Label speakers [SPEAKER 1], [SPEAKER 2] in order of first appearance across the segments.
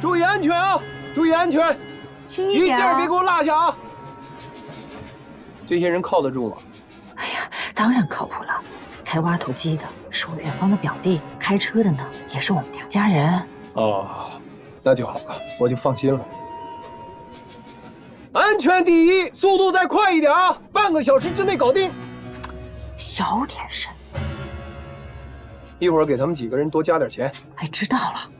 [SPEAKER 1] 注意安全啊！注意安全，一
[SPEAKER 2] 轻一点
[SPEAKER 1] 件别给我落下啊！这些人靠得住吗？
[SPEAKER 2] 哎呀，当然靠谱了。开挖土机的是我远方的表弟，开车的呢也是我们娘家人。
[SPEAKER 1] 哦，那就好了，我就放心了。安全第一，速度再快一点啊！半个小时之内搞定。
[SPEAKER 2] 小点声。
[SPEAKER 1] 一会儿给他们几个人多加点钱。
[SPEAKER 2] 哎，知道了。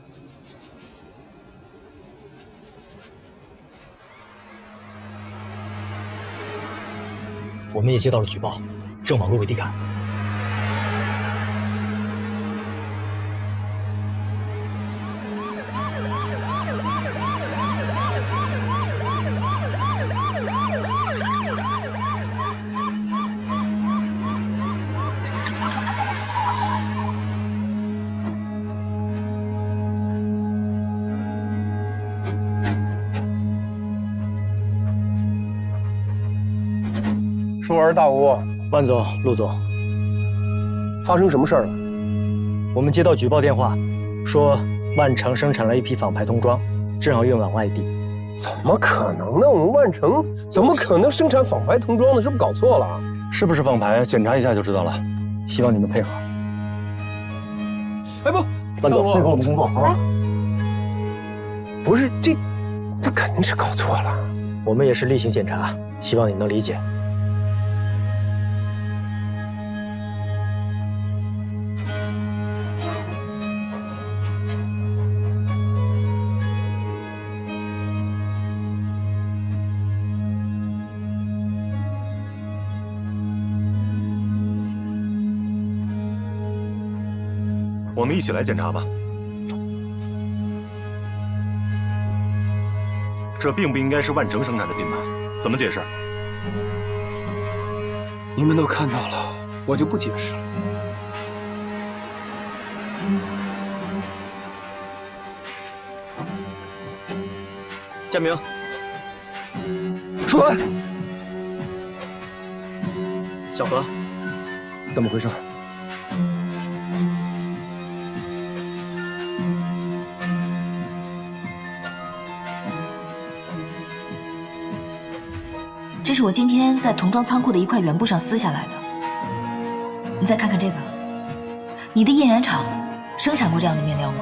[SPEAKER 3] 我们也接到了举报，正往芦苇地赶。
[SPEAKER 1] 疏儿大屋，
[SPEAKER 3] 万总、陆总，
[SPEAKER 1] 发生什么事儿了？
[SPEAKER 3] 我们接到举报电话，说万城生产了一批仿牌童装，正要运往外地。
[SPEAKER 1] 怎么可能呢？我们万城怎么可能生产仿牌童装呢？是不是搞错了？
[SPEAKER 4] 是不是仿牌？检查一下就知道了。希望你们配合。
[SPEAKER 1] 哎不，
[SPEAKER 4] 万总，配合我们工作，好吧？
[SPEAKER 1] 不是这肯定是搞错了。
[SPEAKER 3] 我们也是例行检查，希望你能理解。
[SPEAKER 4] 我们一起来检查吧。这并不应该是万城生产的品牌，怎么解释？
[SPEAKER 1] 你们都看到了，我就不解释了。
[SPEAKER 3] 建明，
[SPEAKER 1] 说，
[SPEAKER 3] 小何，
[SPEAKER 1] 怎么回事？
[SPEAKER 5] 这是我今天在童装仓库的一块原布上撕下来的。你再看看这个，你的印染厂生产过这样的面料吗？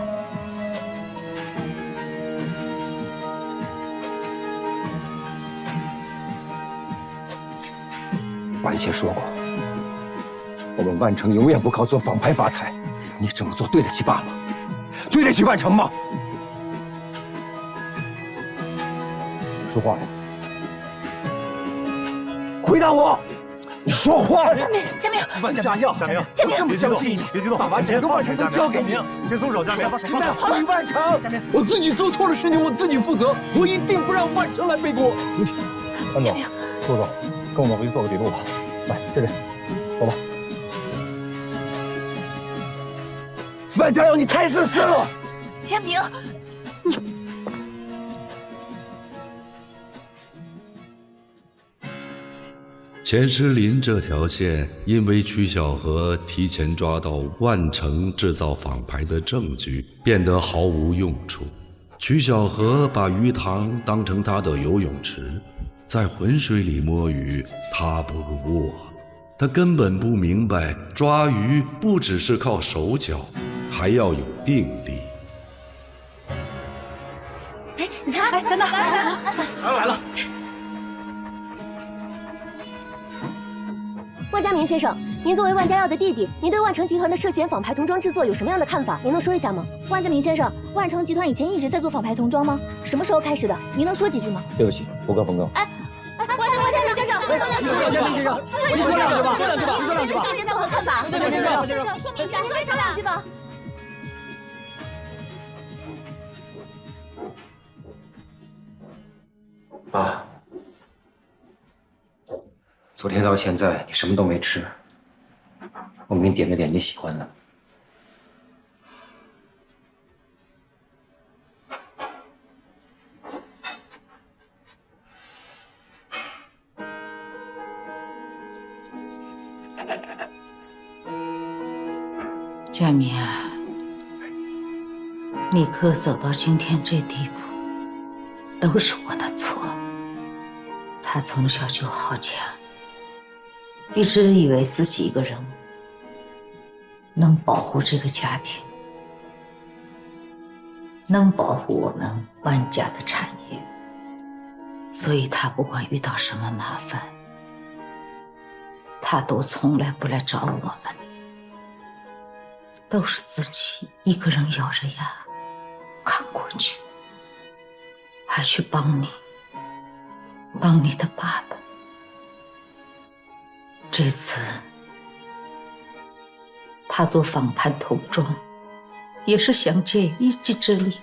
[SPEAKER 6] 万谢说过，我们万城永远不靠做仿牌发财。你这么做对得起爸吗？对得起万城吗？说话呀！回答我！你说话！
[SPEAKER 5] 佳明，
[SPEAKER 1] 万家要，
[SPEAKER 4] 佳明，
[SPEAKER 5] 佳明，
[SPEAKER 4] 别激动，别激动，
[SPEAKER 1] 爸爸整个万城都交给你，
[SPEAKER 4] 先松手，佳明，
[SPEAKER 1] 现在还万城，我自己做错了事情，我自己负责，我一定不让万城来背锅。
[SPEAKER 4] 万总，陆总，跟我们回去做个笔录吧。来，这边，走吧。
[SPEAKER 6] 万家要，你太自私了！
[SPEAKER 5] 佳明，
[SPEAKER 7] 钱诗林这条线，因为曲小河提前抓到万城制造仿牌的证据，变得毫无用处。曲小河把鱼塘当成他的游泳池，在浑水里摸鱼，他不握。他根本不明白，抓鱼不只是靠手脚，还要有定力。
[SPEAKER 5] 哎，你看，哎，在那，
[SPEAKER 1] 来了。
[SPEAKER 8] 万家明先生，您作为万家耀的弟弟，您对万城集团的涉嫌仿牌童装制作有什么样的看法？您能说一下吗？万家明先生，万城集团以前一直在做仿牌童装吗？什么时候开始的？您能说几句吗？
[SPEAKER 3] 对不起，不跟冯哥。
[SPEAKER 8] 万家明先生，说两句。
[SPEAKER 1] 万家明先生，你说两句吧，说两句吧，说两句吧。
[SPEAKER 8] 您作何看法？
[SPEAKER 1] 万家明先生，
[SPEAKER 8] 说明一下，说两句吧。
[SPEAKER 6] 爸，昨天到现在你什么都没吃，我给你点了点你喜欢的。
[SPEAKER 2] 佳明，你哥走到今天这地步，都是我的错。他从小就好强，一直以为自己一个人能保护这个家庭，能保护我们万家的产业，所以他不管遇到什么麻烦，他都从来不来找我们，都是自己一个人咬着牙扛过去，还去帮你的爸爸。这次他做仿盘童装，也是想借一己之力，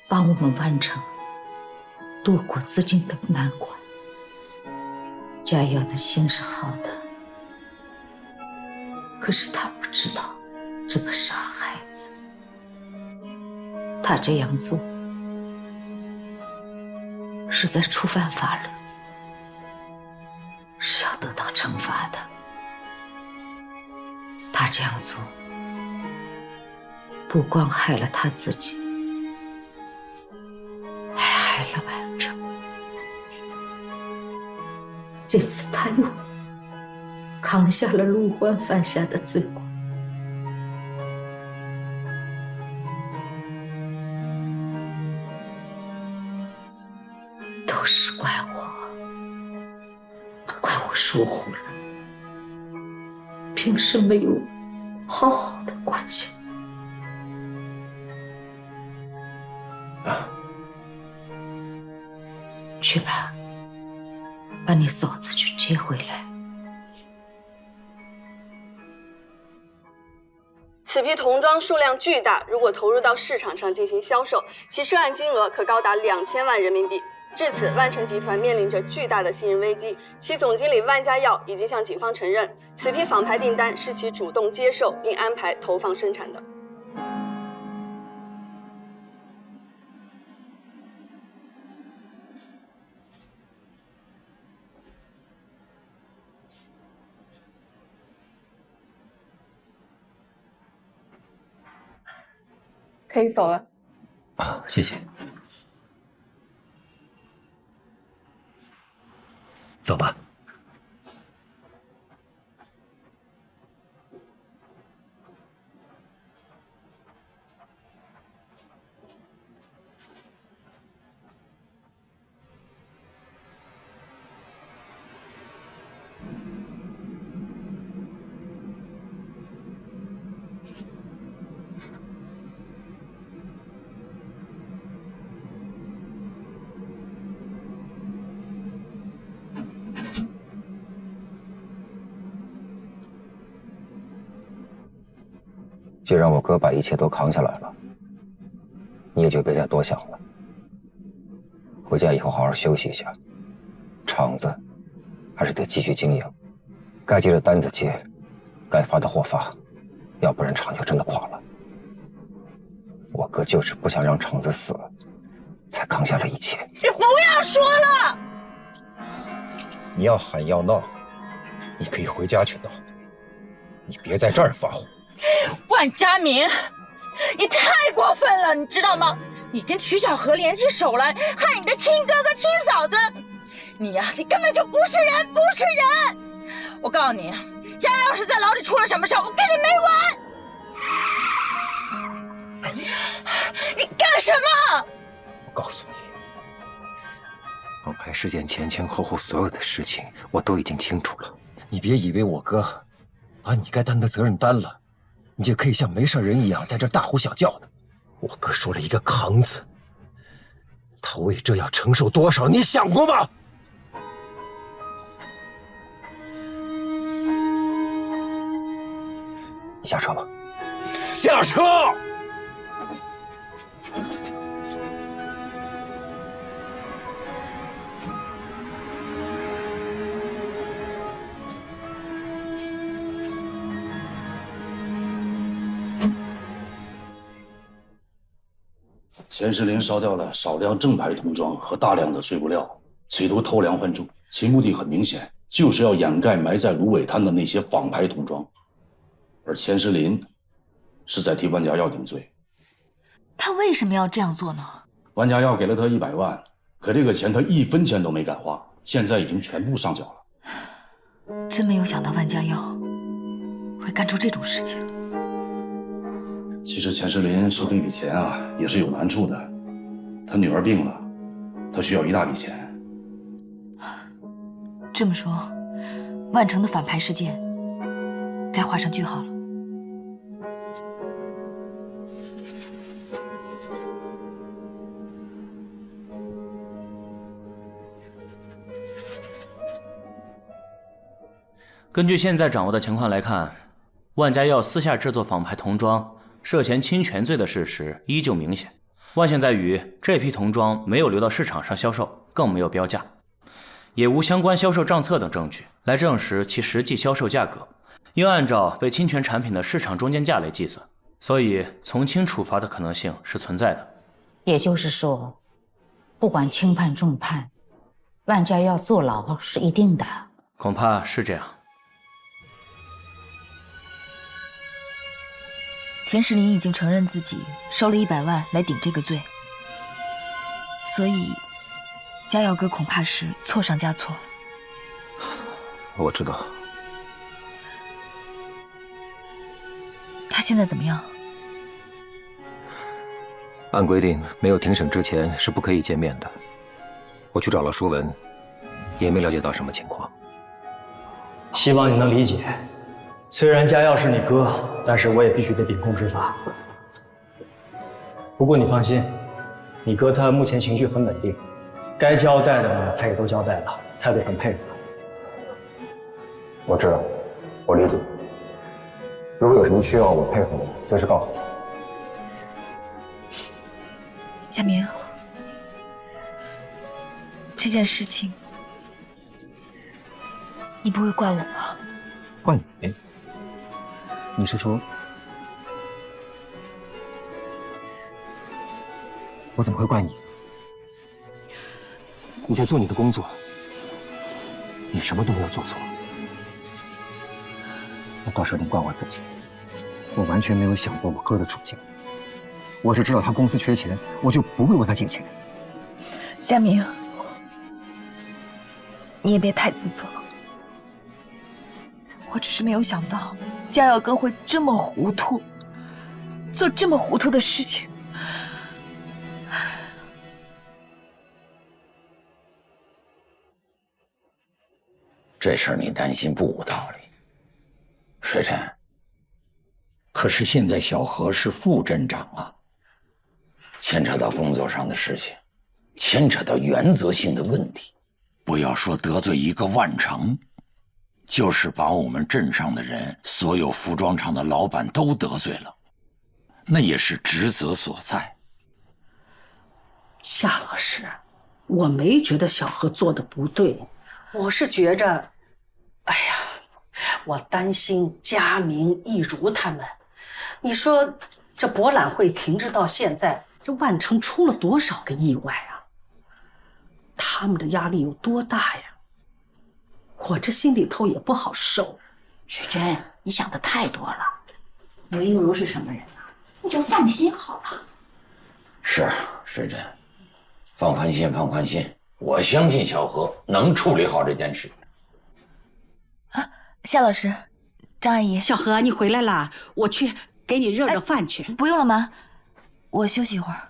[SPEAKER 2] 帮我们完成度过自己的难关。佳瑶的心是好的，可是他不知道这个傻孩子，他这样做是在触犯法律，是要得到惩罚的。他这样做不光害了他自己，还害了万成。这次他又扛下了陆欢犯下的罪过。都是怪我疏忽了，平时没有好好的关心。去吧，把你嫂子去接回来。
[SPEAKER 9] 此批童装数量巨大，如果投入到市场上进行销售，其涉案金额可高达2000万人民币。至此，万成集团面临着巨大的信任危机。其总经理万家耀已经向警方承认，此批仿牌订单是其主动接受并安排投放生产的。
[SPEAKER 10] 可以走了。
[SPEAKER 6] 啊，谢谢。走吧。既然我哥把一切都扛下来了，你也就别再多想了。回家以后好好休息一下，厂子还是得继续经营，该接的单子接，该发的货发，要不然厂就真的垮了。我哥就是不想让厂子死，才扛下了一切。
[SPEAKER 2] 你不要说了！
[SPEAKER 6] 你要喊要闹，你可以回家去闹，你别在这儿发火。
[SPEAKER 2] 万家明，你太过分了，你知道吗？你跟曲小河联起手来，害你的亲哥哥亲嫂子，你呀，你根本就不是人，不是人！我告诉你，家要是在牢里出了什么事，我跟你没完！你干什么？
[SPEAKER 6] 我告诉你，仿牌事件前前后后所有的事情，我都已经清楚了。你别以为我哥把你该担的责任担了，你就可以像没事人一样在这大呼小叫的。我哥说了一个扛字，他为这要承受多少，你想过吗？你下车吧。下车！
[SPEAKER 11] 钱世林烧掉了少量正牌童装和大量的碎布料，企图偷梁换柱，其目的很明显，就是要掩盖埋在芦苇滩的那些仿牌童装。而钱世林是在替万家耀顶罪。
[SPEAKER 5] 他为什么要这样做呢？
[SPEAKER 11] 万家耀给了他100万，可这个钱他1分钱都没敢花，现在已经全部上缴了。
[SPEAKER 5] 真没有想到万家耀会干出这种事情。
[SPEAKER 11] 其实钱世林收这笔钱啊，也是有难处的。他女儿病了，他需要一大笔钱。
[SPEAKER 5] 这么说，万城的反派事件该画上句号了。
[SPEAKER 10] 根据现在掌握的情况来看，万家耀私下制作仿牌童装，涉嫌侵权罪的事实依旧明显。万幸在于这批童装没有流到市场上销售，更没有标价，也无相关销售账册等证据来证实其实际销售价格，应按照被侵权产品的市场中间价来计算，所以从轻处罚的可能性是存在的。
[SPEAKER 12] 也就是说，不管轻判重判，万家耀坐牢是一定的。
[SPEAKER 10] 恐怕是这样。
[SPEAKER 5] 钱世林已经承认自己收了100万来顶这个罪，所以家耀哥恐怕是错上加错。
[SPEAKER 6] 我知道。
[SPEAKER 5] 他现在怎么样？
[SPEAKER 6] 按规定，没有庭审之前是不可以见面的。我去找了舒文，也没了解到什么情况。
[SPEAKER 3] 希望你能理解。虽然家耀是你哥，但是我也必须得秉公执法。不过你放心，你哥他目前情绪很稳定，该交代的呢他也都交代了，态度很配合。
[SPEAKER 6] 我知道，我理解。如果有什么需要我配合的，随时告诉我。
[SPEAKER 5] 佳明，这件事情你不会怪我吧？
[SPEAKER 6] 怪你？你是说，我怎么会怪你？你在做你的工作，你什么都没有做错。那倒是有点怪我自己，我完全没有想过我哥的处境。我是知道他公司缺钱，我就不会问他借钱。
[SPEAKER 5] 佳明，你也别太自责。我只是没有想到家耀哥会这么糊涂，做这么糊涂的事情。
[SPEAKER 13] 这事儿你担心不无道理，水晨。可是现在小何是副镇长啊，牵扯到工作上的事情，牵扯到原则性的问题，不要说得罪一个万城，就是把我们镇上的人，所有服装厂的老板都得罪了，那也是职责所在。
[SPEAKER 14] 夏老师，我没觉得小何做的不对，我是觉着，哎呀，我担心佳明、一如他们。你说这博览会停滞到现在，这万城出了多少个意外啊？他们的压力有多大呀？我这心里头也不好受。
[SPEAKER 12] 雪珍，你想的太多了。刘一如是什么人啊？你就放心好了。
[SPEAKER 13] 是水珍，放宽心，放宽心。我相信小何能处理好这件事。
[SPEAKER 5] 夏老师，张阿姨，
[SPEAKER 14] 小何，你回来啦，我去给你热热饭去。
[SPEAKER 5] 不用了妈，我休息一会儿。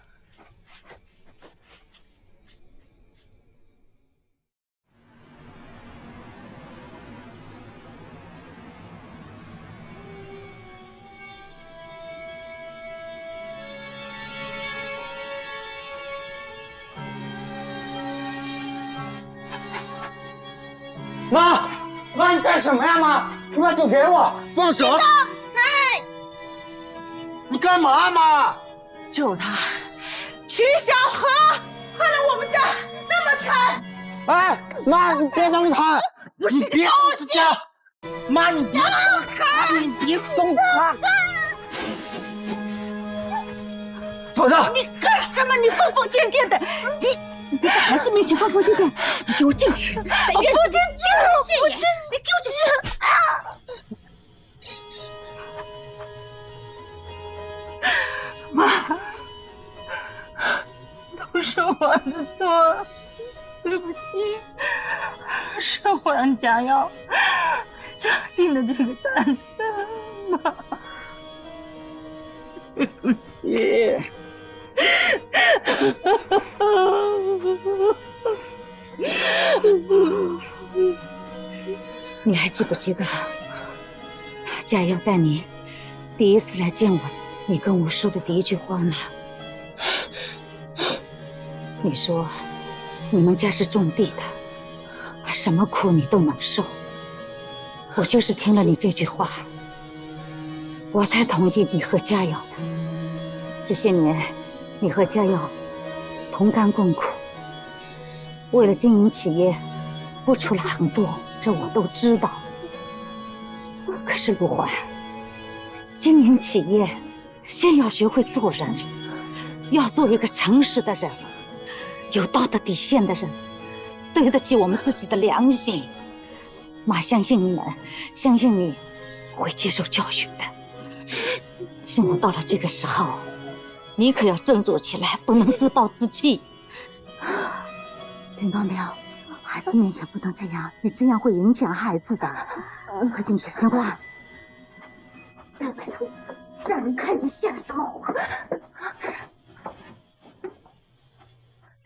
[SPEAKER 1] 妈，妈，你干什么呀？妈，你把酒给我，放手！
[SPEAKER 2] 哎，
[SPEAKER 1] 你干嘛，妈？
[SPEAKER 2] 就是他，曲小何，害了我们家那么惨。
[SPEAKER 1] 哎，妈，你别动他！
[SPEAKER 2] 不是
[SPEAKER 1] 你别动他！妈，你别动他！你别动他！嫂子，
[SPEAKER 2] 你干什么？你疯疯癫癫的！你别在孩子面前疯疯癫癫！你给我进去！我不进去！你给我进去！妈，我的错，对不起，是我让家耀相信了这个单子嘛，对不起。
[SPEAKER 12] 你还记不记得家耀带你第一次来见我，你跟我说的第一句话吗？你说你们家是种地的，什么苦你都能受。我就是听了你这句话，我才同意你和家耀的。这些年你和家耀同甘共苦，为了经营企业付出了很多，这我都知道。可是陆怀，经营企业先要学会做人，要做一个诚实的人，有道德底线的人，对得起我们自己的良心。妈相信你们，相信你会接受教训的。现在到了这个时候，你可要振作起来，不能自暴自弃。听到没有？孩子面前不能这样，你这样会影响孩子的。快进去，听话。在外头让人看着像什么话？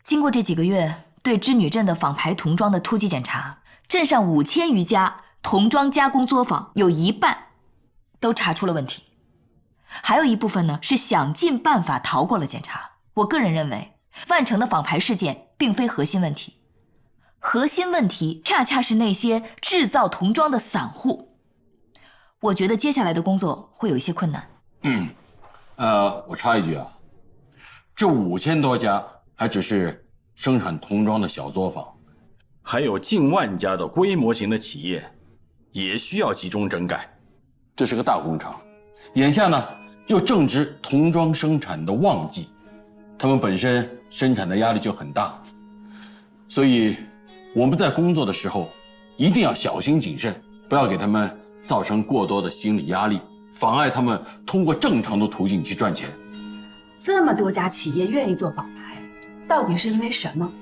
[SPEAKER 5] 经过这几个月对织女镇的仿牌童装的突击检查，镇上5000余家童装加工作坊有一半都查出了问题，还有一部分呢是想尽办法逃过了检查。我个人认为，万城的仿牌事件并非核心问题，核心问题恰恰是那些制造童装的散户。我觉得接下来的工作会有一些困难。
[SPEAKER 15] 我插一句啊，这5000多家还只是生产童装的小作坊，还有近万家的规模型的企业，也需要集中整改。这是个大工厂，眼下呢又正值童装生产的旺季，他们本身生产的压力就很大，所以我们在工作的时候一定要小心谨慎，不要给他们造成过多的心理压力，妨碍他们通过正常的途径去赚钱。
[SPEAKER 16] 这么多家企业愿意做仿牌，到底是因为什么？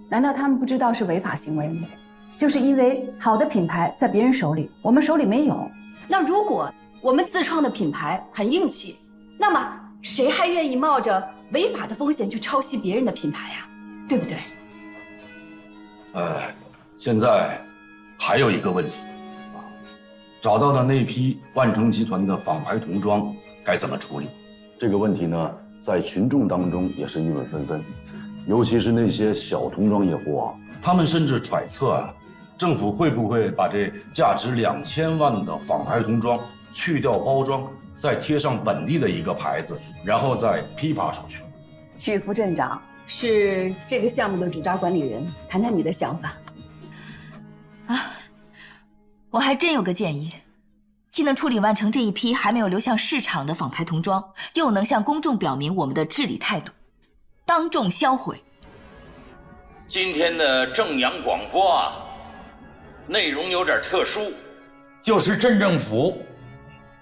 [SPEAKER 16] 难道他们不知道是违法行为吗？就是因为好的品牌在别人手里，我们手里没有。那如果我们自创的品牌很硬气，那么谁还愿意冒着违法的风险去抄袭别人的品牌呀？对不对？
[SPEAKER 11] 现在还有一个问题，找到的那批万城集团的仿牌童装该怎么处理？这个问题呢，在群众当中也是议论纷纷，尤其是那些小童装业户啊，他们甚至揣测啊，政府会不会把这价值2000万的仿牌童装去掉包装，再贴上本地的一个牌子，然后再批发出去。
[SPEAKER 16] 曲副镇长是这个项目的主抓管理人，谈谈你的想法。
[SPEAKER 5] 我还真有个建议，既能处理完成这一批还没有流向市场的仿牌童装，又能向公众表明我们的治理态度，当众销毁。
[SPEAKER 17] 今天的正阳广播啊，内容有点特殊，
[SPEAKER 13] 就是镇政府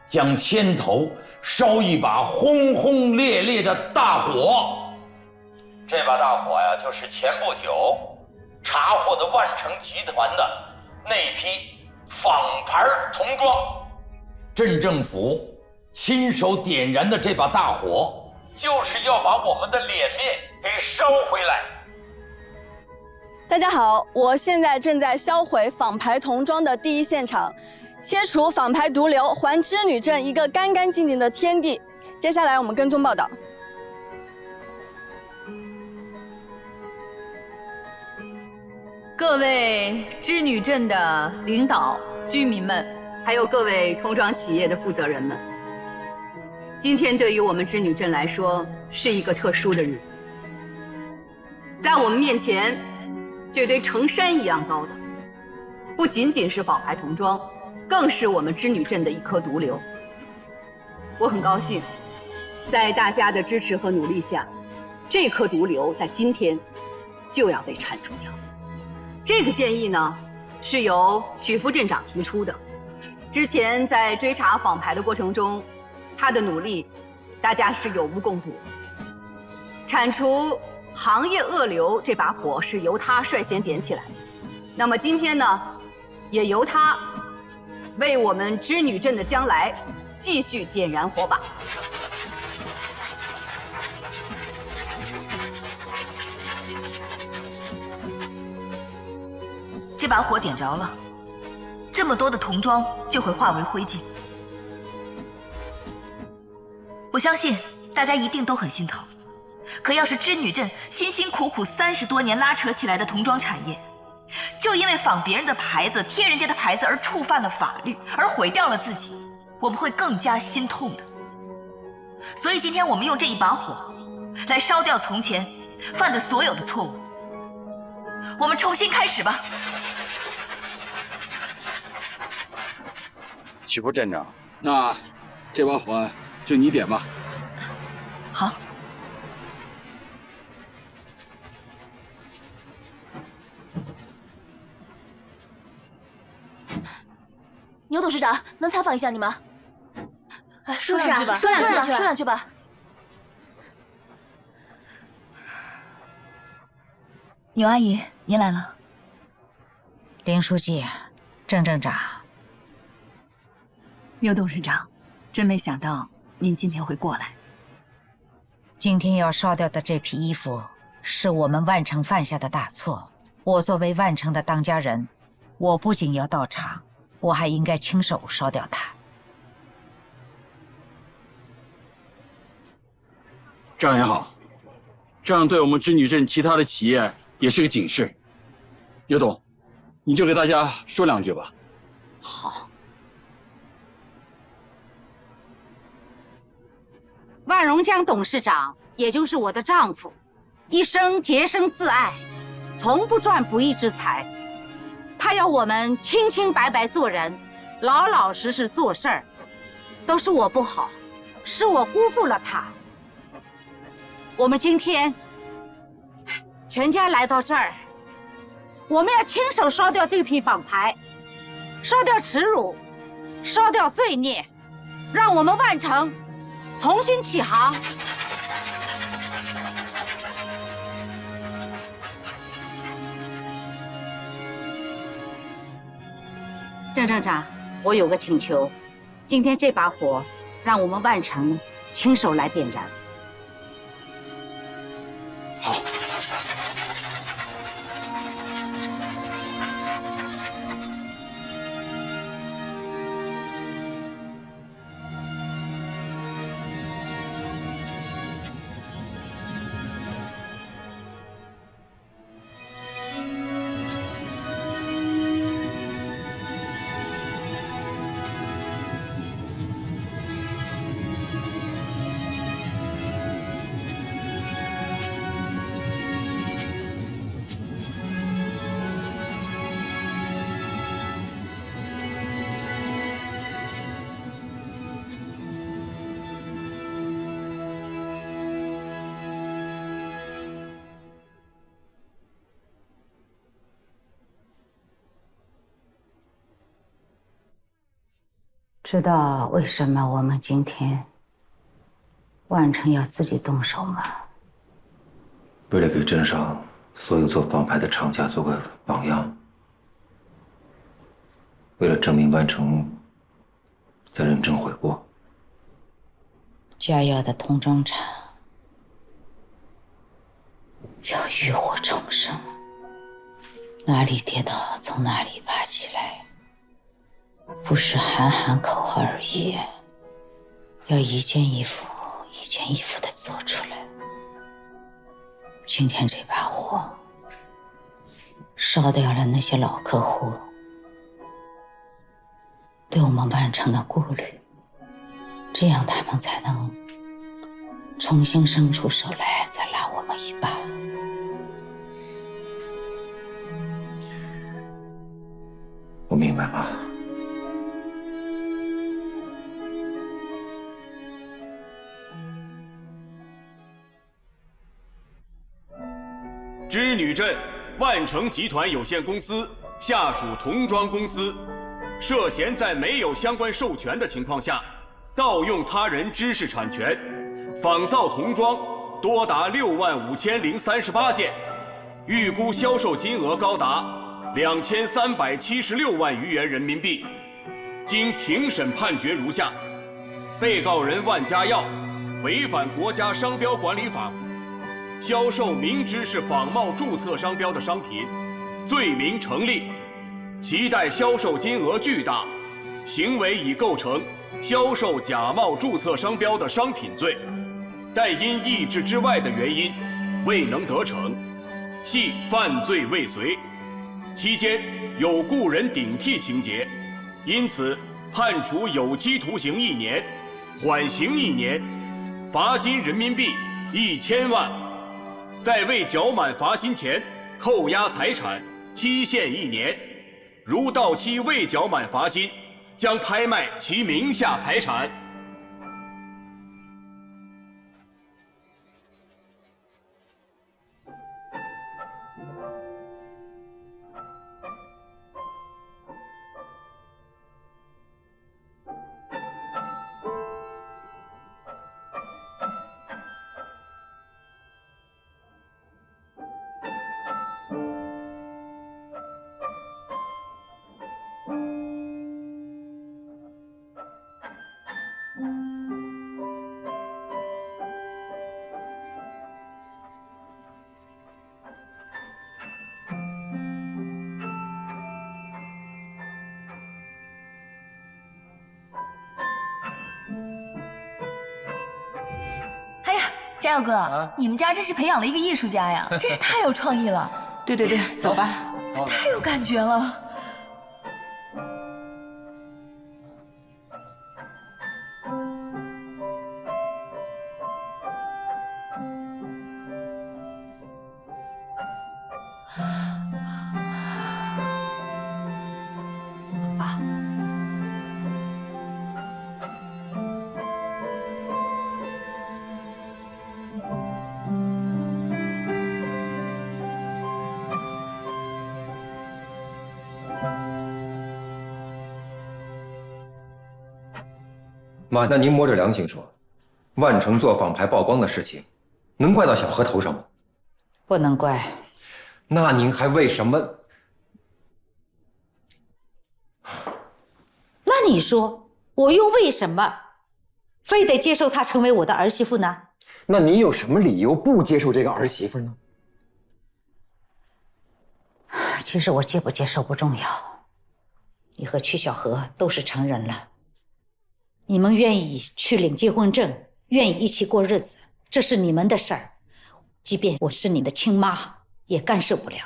[SPEAKER 13] 将牵头烧一把轰轰烈烈的大火。
[SPEAKER 17] 这把大火呀，就是前不久查获的万城集团的那批仿牌童装。
[SPEAKER 13] 镇政府亲手点燃的这把大火，
[SPEAKER 17] 就是要把我们的脸面给烧回来。
[SPEAKER 9] 大家好，我现在正在销毁仿牌童装的第一现场，切除仿牌毒瘤，还织女镇一个干干净净的天地。接下来我们跟踪报道。
[SPEAKER 18] 各位织女镇的领导、居民们，还有各位童装企业的负责人们，今天对于我们织女镇来说是一个特殊的日子。在我们面前，这堆成山一样高的，不仅仅是仿牌童装，更是我们织女镇的一颗毒瘤。我很高兴，在大家的支持和努力下，这颗毒瘤在今天就要被铲除掉。这个建议呢，是由曲副镇长提出的。之前在追查仿牌的过程中，他的努力，大家是有目共睹。铲除行业恶流这把火是由他率先点起来的。那么今天呢，也由他为我们织女镇的将来继续点燃火把。
[SPEAKER 5] 这把火点着了，这么多的童装就会化为灰烬。我相信大家一定都很心疼，可要是织女镇辛辛苦苦30多年拉扯起来的童装产业，就因为仿别人的牌子、贴人家的牌子而触犯了法律，而毁掉了自己，我们会更加心痛的。所以今天我们用这一把火，来烧掉从前犯的所有的错误。我们重新开始吧。
[SPEAKER 15] 曲副镇长，那这把火就你点吧。
[SPEAKER 5] 好。
[SPEAKER 8] 牛董事长，能采访一下你吗？说两句吧，说两句吧。
[SPEAKER 5] 牛阿姨，您来了。
[SPEAKER 12] 林书记，郑镇长。
[SPEAKER 16] 牛董事长，真没想到您今天会过来。
[SPEAKER 12] 今天要烧掉的这批衣服，是我们万城犯下的大错。我作为万城的当家人，我不仅要到场，我还应该亲手烧掉它。
[SPEAKER 15] 这样也好，这样对我们织女镇其他的企业也是个警示。牛董，你就给大家说两句吧。
[SPEAKER 12] 好。万荣江董事长，也就是我的丈夫，一生洁身自爱，从不赚不义之财。他要我们清清白白做人，老老实实做事儿。都是我不好，是我辜负了他。我们今天全家来到这儿，我们要亲手烧掉这批仿牌，烧掉耻辱，烧掉罪孽，让我们万城重新起航。郑镇长，我有个请求，今天这把火，让我们万城亲手来点燃。
[SPEAKER 15] 好。
[SPEAKER 12] 知道为什么我们今天万城要自己动手吗？
[SPEAKER 6] 为了给镇上所有做仿牌的厂家做个榜样，为了证明万城在认真悔过。
[SPEAKER 12] 嘉耀的童装厂要浴火重生，哪里跌倒从哪里爬起来，不是喊喊口号而已，要一件衣服一件衣服的做出来。今天这把火烧掉了那些老客户对我们万城的顾虑，这样他们才能重新伸出手来，再拉我们一把。
[SPEAKER 6] 我明白吗？
[SPEAKER 19] 织女镇万城集团有限公司下属童装公司，涉嫌在没有相关授权的情况下，盗用他人知识产权，仿造童装，多达65038件，预估销售金额高达2376万余元人民币。经庭审判决如下：被告人万家耀违反国家商标管理法，销售明知是仿冒注册商标的商品，罪名成立，其代销售金额巨大，行为已构成销售假冒注册商标的商品罪，但因意志之外的原因未能得逞，系犯罪未遂，期间有故人顶替情节，因此判处有期徒刑1年，缓刑1年，罚金人民币1000万，在未缴满罚金前扣押财产，期限1年，如到期未缴满罚金，将拍卖其名下财产。
[SPEAKER 5] 嘉佑哥，你们家真是培养了一个艺术家呀，真是太有创意了。
[SPEAKER 2] 对对对，走吧，
[SPEAKER 5] 太有感觉了。
[SPEAKER 12] 走吧。
[SPEAKER 6] 妈，那您摸着良心说，万成做仿牌曝光的事情，能怪到小何头上吗？
[SPEAKER 12] 不能怪。
[SPEAKER 6] 那您还为什么？
[SPEAKER 12] 那你说，我又为什么非得接受她成为我的儿媳妇呢？
[SPEAKER 6] 那你有什么理由不接受这个儿媳妇呢？
[SPEAKER 12] 其实我接不接受不重要，你和曲小河都是成人了。你们愿意去领结婚证，愿意一起过日子，这是你们的事儿。即便我是你的亲妈，也干涉不了。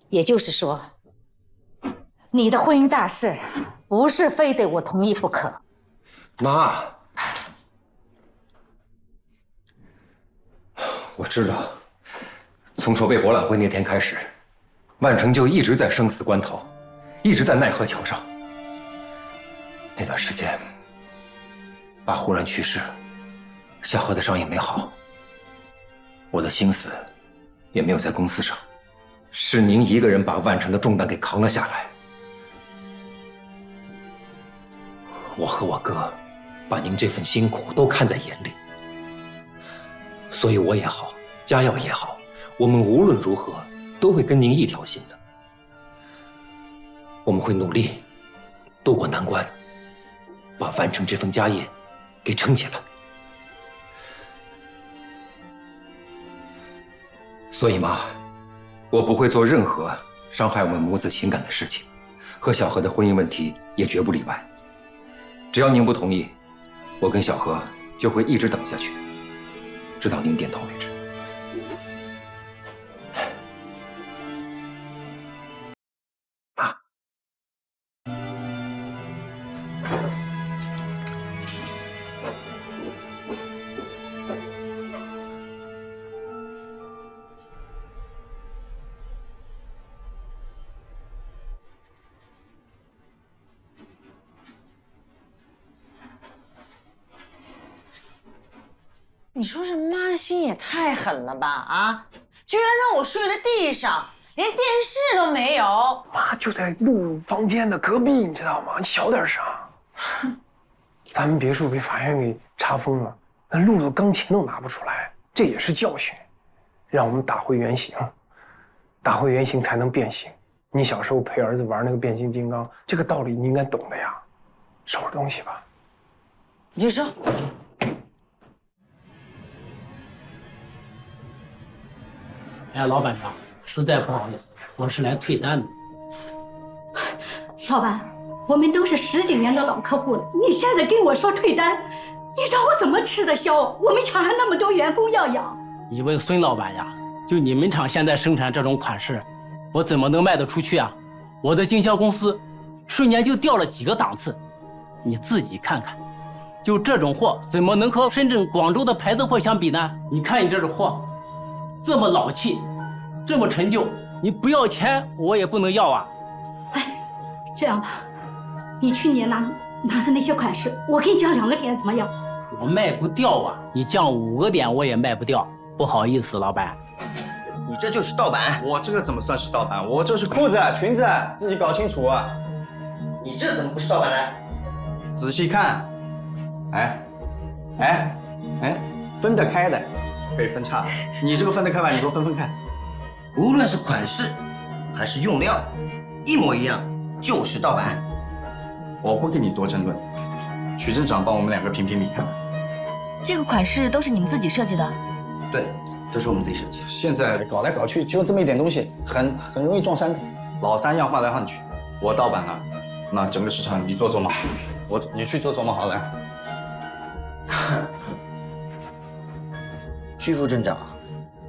[SPEAKER 12] 也就是说，你的婚姻大事不是非得我同意不可。
[SPEAKER 6] 妈，我知道，从筹备博览会那天开始，万成就一直在生死关头，一直在奈何桥上。那段时间，爸忽然去世，小何的伤也没好，我的心思也没有在公司上，是您一个人把万成的重担给扛了下来。我和我哥把您这份辛苦都看在眼里，所以我也好，嘉耀也好，我们无论如何都会跟您一条心的。我们会努力渡过难关，把万成这份家业给撑起来。所以妈，我不会做任何伤害我们母子情感的事情，和小何的婚姻问题也绝不例外。只要您不同意，我跟小何就会一直等下去，直到您点头为止。
[SPEAKER 2] 你说这妈的心也太狠了吧啊！居然让我睡了地上，连电视都没有。
[SPEAKER 1] 妈就在陆房间的隔壁，你知道吗？你小点声。咱们别墅被法院给查封了，那陆的钢琴都拿不出来。
[SPEAKER 20] 这也是教训，让我们打回原形，打回原形才能变形。你小时候陪儿子玩那个变形金刚，这个道理你应该懂的呀。收拾东西吧。
[SPEAKER 21] 你说。
[SPEAKER 22] 哎，老板娘，实在不好意思，我是来退单的。
[SPEAKER 23] 老板，我们都是10几年的老客户了，你现在跟我说退单，你让我怎么吃得消？我们厂还那么多员工要养。
[SPEAKER 22] 你问孙老板呀，就你们厂现在生产这种款式，我怎么能卖得出去啊？我的经销公司瞬间就掉了几个档次，你自己看看，就这种货怎么能和深圳、广州的牌子货相比呢？你看你这种货，这么老气，这么陈旧，你不要钱我也不能要啊。
[SPEAKER 23] 这样吧，你去年拿的那些款式，我给你降2个点，怎么样？
[SPEAKER 22] 我卖不掉啊，你降5个点我也卖不掉，不好意思，老板。
[SPEAKER 24] 你这就是盗版！我这个怎么算是盗版？我这是裤子、裙子，自己搞清楚啊！你这怎么不是盗版呢？仔细看，分得开的可以分叉，你这个分得开吧？你给我分看。无论是款式还是用料，一模一样，就是盗版。我不跟你多争论，曲镇长帮我们2个评评理看。
[SPEAKER 5] 这个款式都是你们自己设计的？
[SPEAKER 24] 对。都是我们自己设计。现在搞来搞去就这么一点东西，很容易撞衫的。老三样换来换去，我盗版了，那整个市场你做琢磨，你去做琢磨好了。
[SPEAKER 25] 徐副镇长，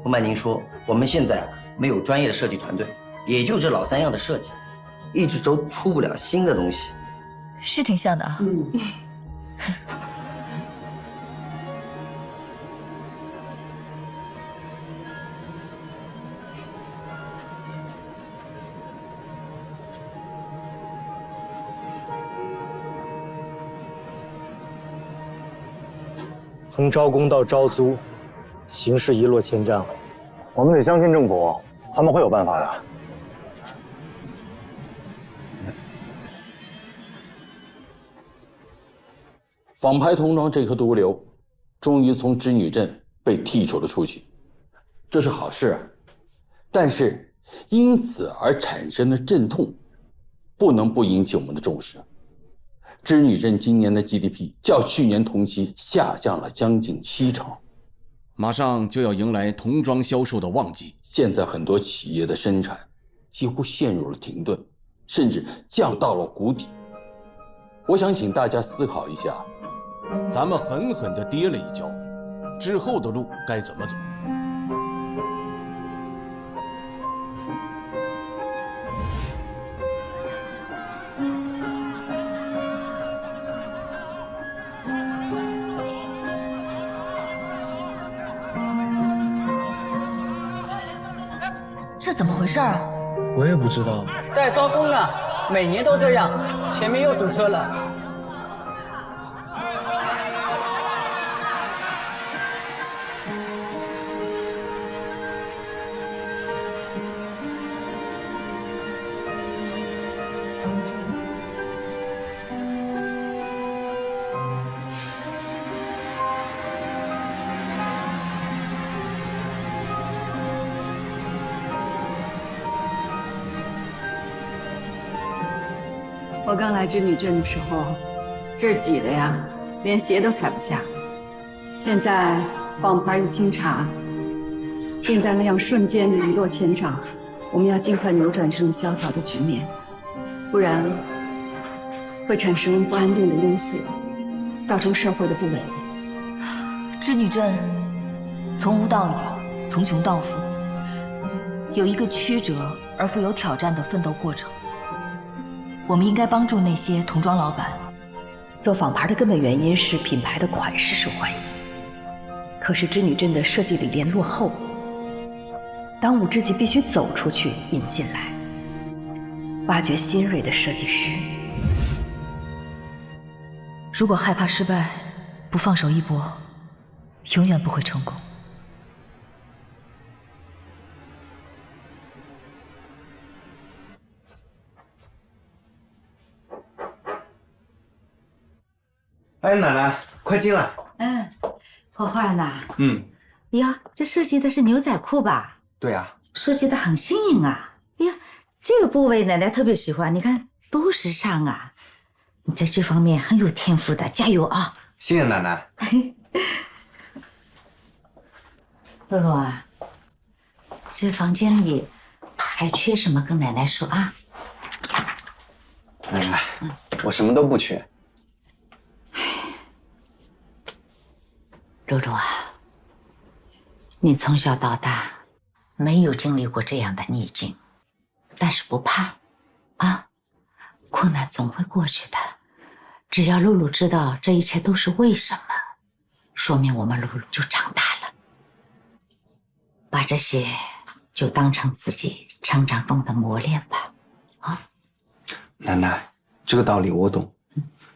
[SPEAKER 25] 不瞒您说，我们现在没有专业的设计团队，也就这老3样的设计，一直都出不了新的东西。
[SPEAKER 5] 是挺像的啊。
[SPEAKER 3] 从招工到招租，形势一落千丈。
[SPEAKER 4] 我们得相信政府，他们会有办法的。
[SPEAKER 11] 仿牌童装这颗毒瘤，终于从织女镇被剔除了出去，这是好事啊。但是因此而产生的阵痛，不能不引起我们的重视。织女镇今年的 GDP 较去年同期下降了将近70%，马上就要迎来童装销售的旺季。现在很多企业的生产几乎陷入了停顿，甚至降到了谷底。我想请大家思考一下，咱们狠狠地跌了一跤，之后的路该怎么走？
[SPEAKER 5] 这怎么回事啊？
[SPEAKER 1] 我也不知道。
[SPEAKER 26] 在招工啊，每年都这样，前面又堵车了。
[SPEAKER 16] 我刚来织女镇的时候，这儿挤的呀，连鞋都踩不下。现在仿牌一清查，订单量瞬间的一落千丈。我们要尽快扭转这种萧条的局面，不然会产生不安定的因素，造成社会的不稳。
[SPEAKER 5] 织女镇从无到有，从穷到富，有一个曲折而富有挑战的奋斗过程。我们应该帮助那些童装老板。
[SPEAKER 27] 做仿牌的根本原因是品牌的款式受欢迎，可是织女镇的设计理念落后，当务之急必须走出去，引进来，挖掘新锐的设计师。
[SPEAKER 5] 如果害怕失败，不放手一搏，永远不会成功。
[SPEAKER 24] 哎，奶奶，快进来。
[SPEAKER 12] 花花呢？呀，这设计的是牛仔裤吧？
[SPEAKER 7] 对啊，
[SPEAKER 12] 设计的很新颖啊！哎呀，这个部位奶奶特别喜欢，你看多时尚啊！你在这方面很有天赋的，加油啊！
[SPEAKER 7] 谢谢奶奶。
[SPEAKER 12] 露露啊，这房间里还缺什么跟奶奶说啊？
[SPEAKER 7] 奶奶，我什么都不缺。
[SPEAKER 12] 露露啊，你从小到大没有经历过这样的逆境，但是不怕啊，困难总会过去的。只要露露知道这一切都是为什么，说明我们露露就长大了。把这些就当成自己成长中的磨练吧，啊！
[SPEAKER 7] 奶奶，这个道理我懂，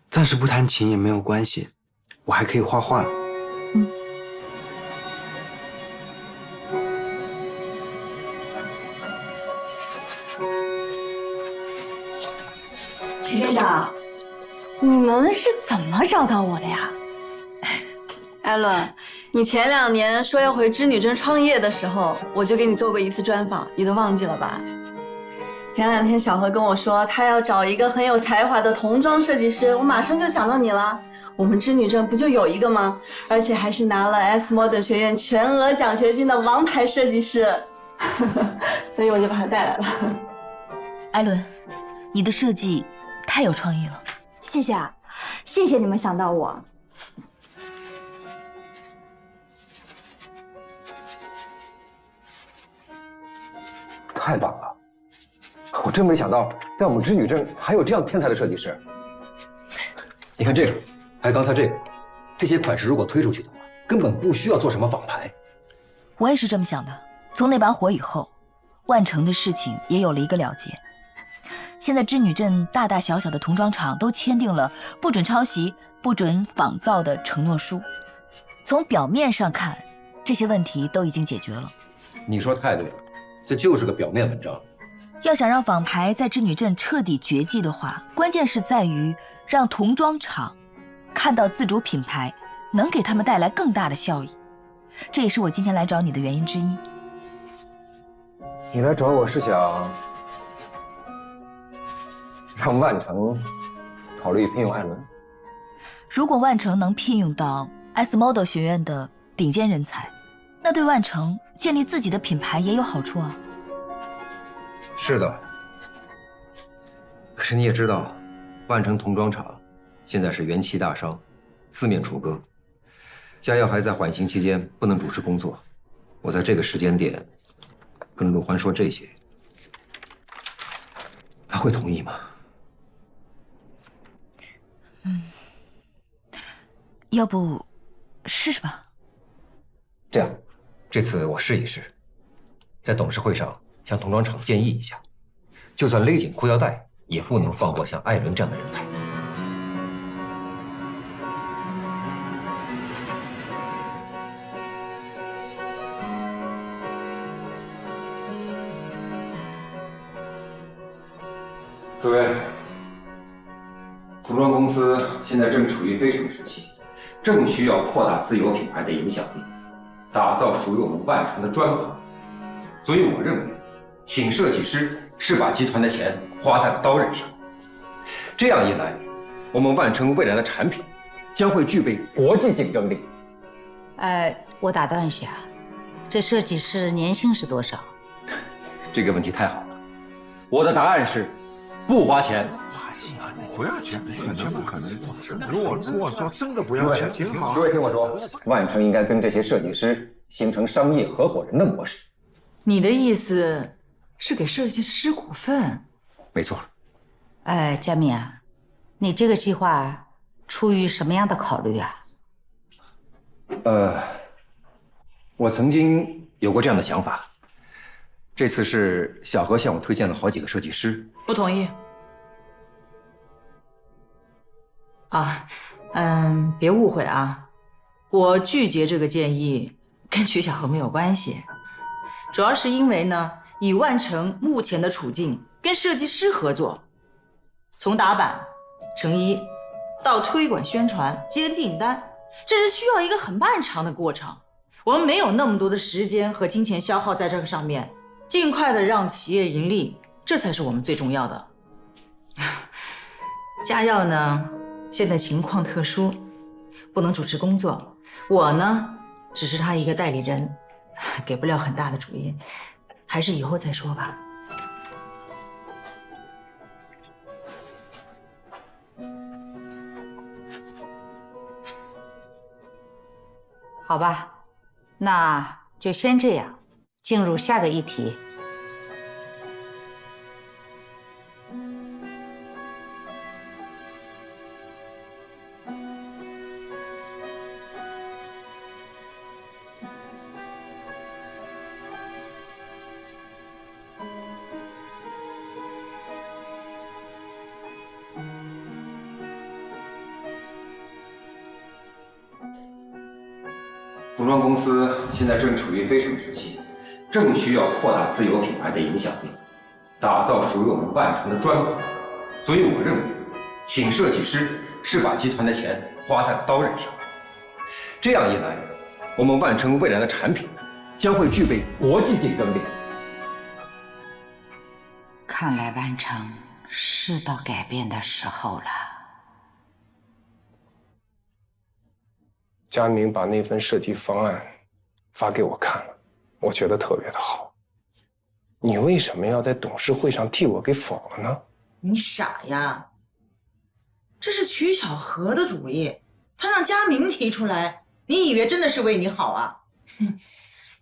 [SPEAKER 7] 暂时不弹琴也没有关系，我还可以画画。
[SPEAKER 23] 曲站长，你们是怎么找到我的呀？
[SPEAKER 9] 艾伦，你前2年说要回织女镇创业的时候，我就给你做过一次专访，你都忘记了吧？前2天小何跟我说他要找一个很有才华的童装设计师，我马上就想到你了。我们织女镇不就有一个吗？而且还是拿了 S Modern 学院全额奖学金的王牌设计师，所以我就把他带来了。
[SPEAKER 5] 艾伦，你的设计太有创意了，
[SPEAKER 23] 谢谢啊，谢谢你们想到我。
[SPEAKER 7] 太棒了！我真没想到，在我们织女镇还有这样天才的设计师。
[SPEAKER 10] 你看这个，还有刚才这个，这些款式如果推出去的话，根本不需要做什么仿牌。
[SPEAKER 5] 我也是这么想的。从那把火以后，万城的事情也有了一个了结。现在织女镇大大小小的童装厂都签订了不准抄袭、不准仿造的承诺书。从表面上看，这些问题都已经解决了。
[SPEAKER 10] 你说太对了，这就是个表面文章。
[SPEAKER 5] 要想让仿牌在织女镇彻底绝迹的话，关键是在于让童装厂看到自主品牌能给他们带来更大的效益。这也是我今天来找你的原因之一。
[SPEAKER 7] 你来找我是想让万城考虑聘用艾伦？
[SPEAKER 5] 如果万城能聘用到 S Model 学院的顶尖人才，那对万城建立自己的品牌也有好处啊。
[SPEAKER 10] 是的，可是你也知道，万城童装厂现在是元气大伤，四面楚歌。佳耀还在缓刑期间，不能主持工作。我在这个时间点跟陆欢说这些，他会同意吗？
[SPEAKER 5] 要不试试吧？
[SPEAKER 10] 这样，这次我试一试，在董事会上向童装厂建议一下，就算勒紧裤腰带，也不能放过像艾伦这样的人才。诸位，童装公司现在正处于非常时期，正需要扩大自有品牌的影响力，打造属于我们万城的专款。所以我认为，请设计师是把集团的钱花在了刀刃上。这样一来，我们万城未来的产品将会具备国际竞争力。
[SPEAKER 12] 我打断一下，这设计师年薪是多少？
[SPEAKER 10] 这个问题太好了，我的答案是不花钱。
[SPEAKER 13] 不要钱，绝不可能。如果说真的不要钱，挺好。
[SPEAKER 10] 各位听我说，万城应该跟这些设计师形成商业合伙人的模式。
[SPEAKER 2] 你的意思是给设计师股份？
[SPEAKER 10] 没错。
[SPEAKER 12] 佳敏啊，你这个计划出于什么样的考虑啊？
[SPEAKER 10] 我曾经有过这样的想法。这次是小何向我推荐了好几个设计师。
[SPEAKER 2] 不同意。别误会啊，我拒绝这个建议跟曲小河没有关系，主要是因为呢，以万城目前的处境，跟设计师合作，从打版、成衣到推广宣传、接订单，这是需要一个很漫长的过程。我们没有那么多的时间和金钱消耗在这个上面，尽快的让企业盈利，这才是我们最重要的。嘉耀呢，现在情况特殊，不能主持工作，我呢，只是他一个代理人，给不了很大的主意，还是以后再说吧。
[SPEAKER 12] 好吧，那就先这样，进入下个议题。
[SPEAKER 10] 服装公司现在正处于非常时期，正需要扩大自有品牌的影响力，打造属于我们万城的专款。所以我认为，请设计师是把集团的钱花在了刀刃上。这样一来，我们万城未来的产品将会具备国际竞争力。
[SPEAKER 12] 看来万城是到改变的时候了。
[SPEAKER 20] 佳明把那份设计方案发给我看了，我觉得特别的好。你为什么要在董事会上替我给否了呢？
[SPEAKER 2] 你傻呀！这是曲小河的主意，他让佳明提出来，你以为真的是为你好啊？哼，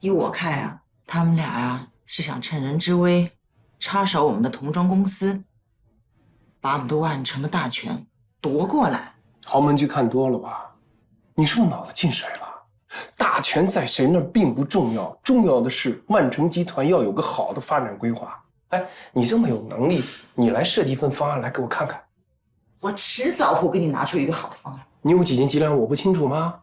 [SPEAKER 2] 依我看啊，他们俩啊是想趁人之危，插手我们的童装公司，把我们的万城的大权夺过来。
[SPEAKER 20] 豪门剧看多了吧？你是不是脑子进水了？大权在谁那儿并不重要，重要的是万城集团要有个好的发展规划。哎，你这么有能力，你来设计一份方案来给我看看。
[SPEAKER 2] 我迟早会给你拿出一个好的方案。
[SPEAKER 20] 你有几斤几两，我不清楚吗？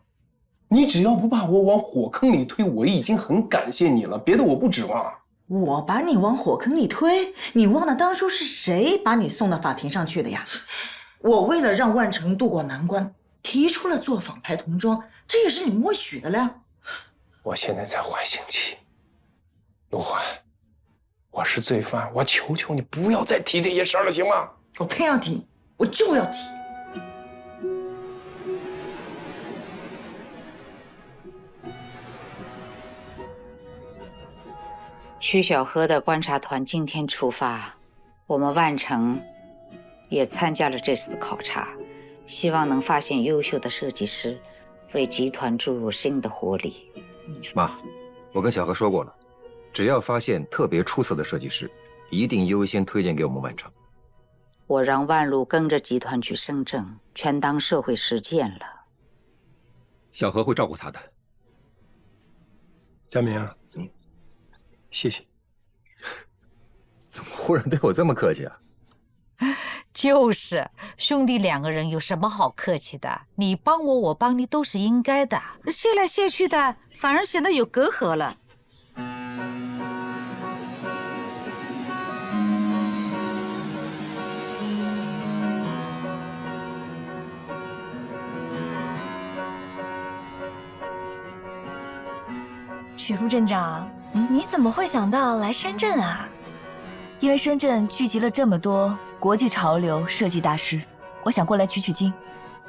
[SPEAKER 20] 你只要不把我往火坑里推，我已经很感谢你了，别的我不指望。
[SPEAKER 2] 我把你往火坑里推？你忘了当初是谁把你送到法庭上去的呀？我为了让万城渡过难关，提出了做仿牌童装，这也是你默许的了。
[SPEAKER 20] 我现在在缓刑期，陆环，我是罪犯，我求求你不要再提这些事儿了，行吗？
[SPEAKER 2] 我偏要提，我就要提。
[SPEAKER 12] 曲小河的观察团今天出发，我们万城也参加了这次考察，希望能发现优秀的设计师，为集团注入新的活力。
[SPEAKER 6] 妈，我跟小何说过了，只要发现特别出色的设计师，一定优先推荐给我们万城。
[SPEAKER 12] 我让万路跟着集团去深圳，全当社会实践了。
[SPEAKER 6] 小何会照顾他的。
[SPEAKER 20] 佳明，谢谢。
[SPEAKER 6] 怎么忽然对我这么客气啊？
[SPEAKER 12] 就是兄弟两个人有什么好客气的？你帮我，我帮你都是应该的。谢来谢去的，反而显得有隔阂了。
[SPEAKER 5] 曲副镇长，你怎么会想到来深圳啊？因为深圳聚集了这么多国际潮流设计大师，我想过来取取经，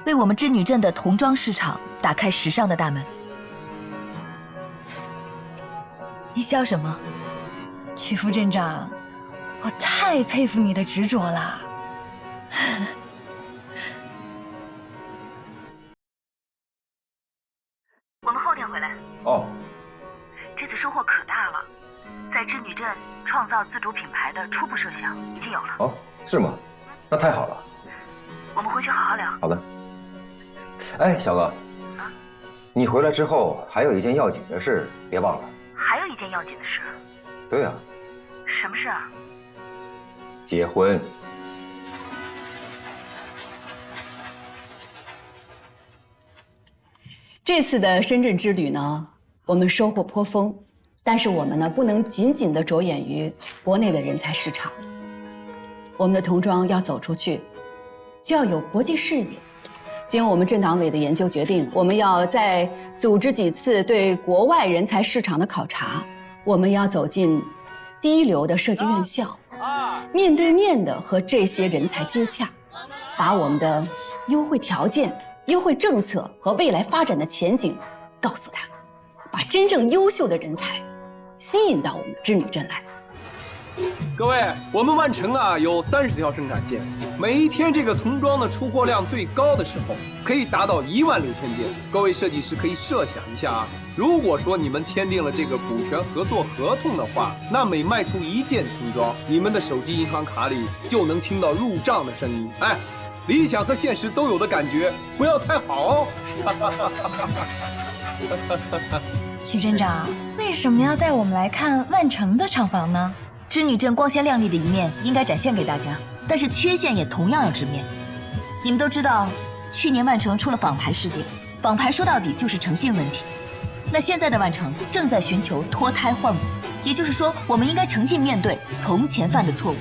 [SPEAKER 5] 为我们织女镇的童装市场打开时尚的大门。你笑什么？曲副镇长，我太佩服你的执着了。
[SPEAKER 8] 我们后天回来。
[SPEAKER 10] 哦。
[SPEAKER 8] 这次收获可大了，在织女镇创造自主品牌的初步设想已经有了。
[SPEAKER 10] 哦，是吗？那太好了。
[SPEAKER 8] 我们回去好好聊。
[SPEAKER 10] 好的。哎，小娥，你回来之后还有一件要紧的事，别忘了。
[SPEAKER 8] 还有一件要紧的事。
[SPEAKER 10] 对呀。
[SPEAKER 8] 什么事啊？
[SPEAKER 10] 结婚。
[SPEAKER 16] 这次的深圳之旅呢，我们收获颇丰，但是我们呢不能仅仅的着眼于国内的人才市场，我们的童装要走出去，就要有国际视野，经我们镇党委的研究决定，我们要再组织几次对国外人才市场的考察，我们要走进第一流的设计院校，面对面的和这些人才接洽，把我们的优惠条件、优惠政策和未来发展的前景告诉他，把真正优秀的人才吸引到我们织女镇来。
[SPEAKER 20] 各位，我们万城啊有30条生产线，每一天这个童装的出货量最高的时候，可以达到16000件。各位设计师可以设想一下啊，如果说你们签订了这个股权合作合同的话，那每卖出1件童装，你们的手机银行卡里就能听到入账的声音。哎，理想和现实都有的感觉，不要太好哦。
[SPEAKER 2] 徐镇长，为什么要带我们来看万城的厂房呢？
[SPEAKER 5] 织女镇光鲜亮丽的一面应该展现给大家，但是缺陷也同样要直面。你们都知道，去年万城出了仿牌事件，仿牌说到底就是诚信问题。那现在的万城正在寻求脱胎换骨，也就是说，我们应该诚信面对从前犯的错误。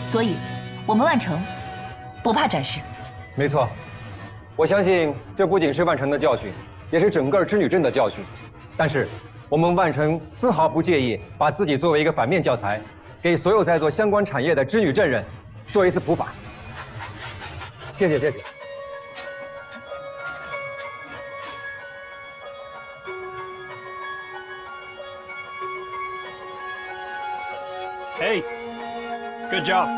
[SPEAKER 5] 所以，我们万城不怕展示。
[SPEAKER 10] 没错，我相信这不仅是万城的教训，也是整个织女镇的教训。但是，我们万城丝毫不介意把自己作为一个反面教材。给所有在做相关产业的织女镇人做一次普法。谢谢。
[SPEAKER 1] Hey, good job.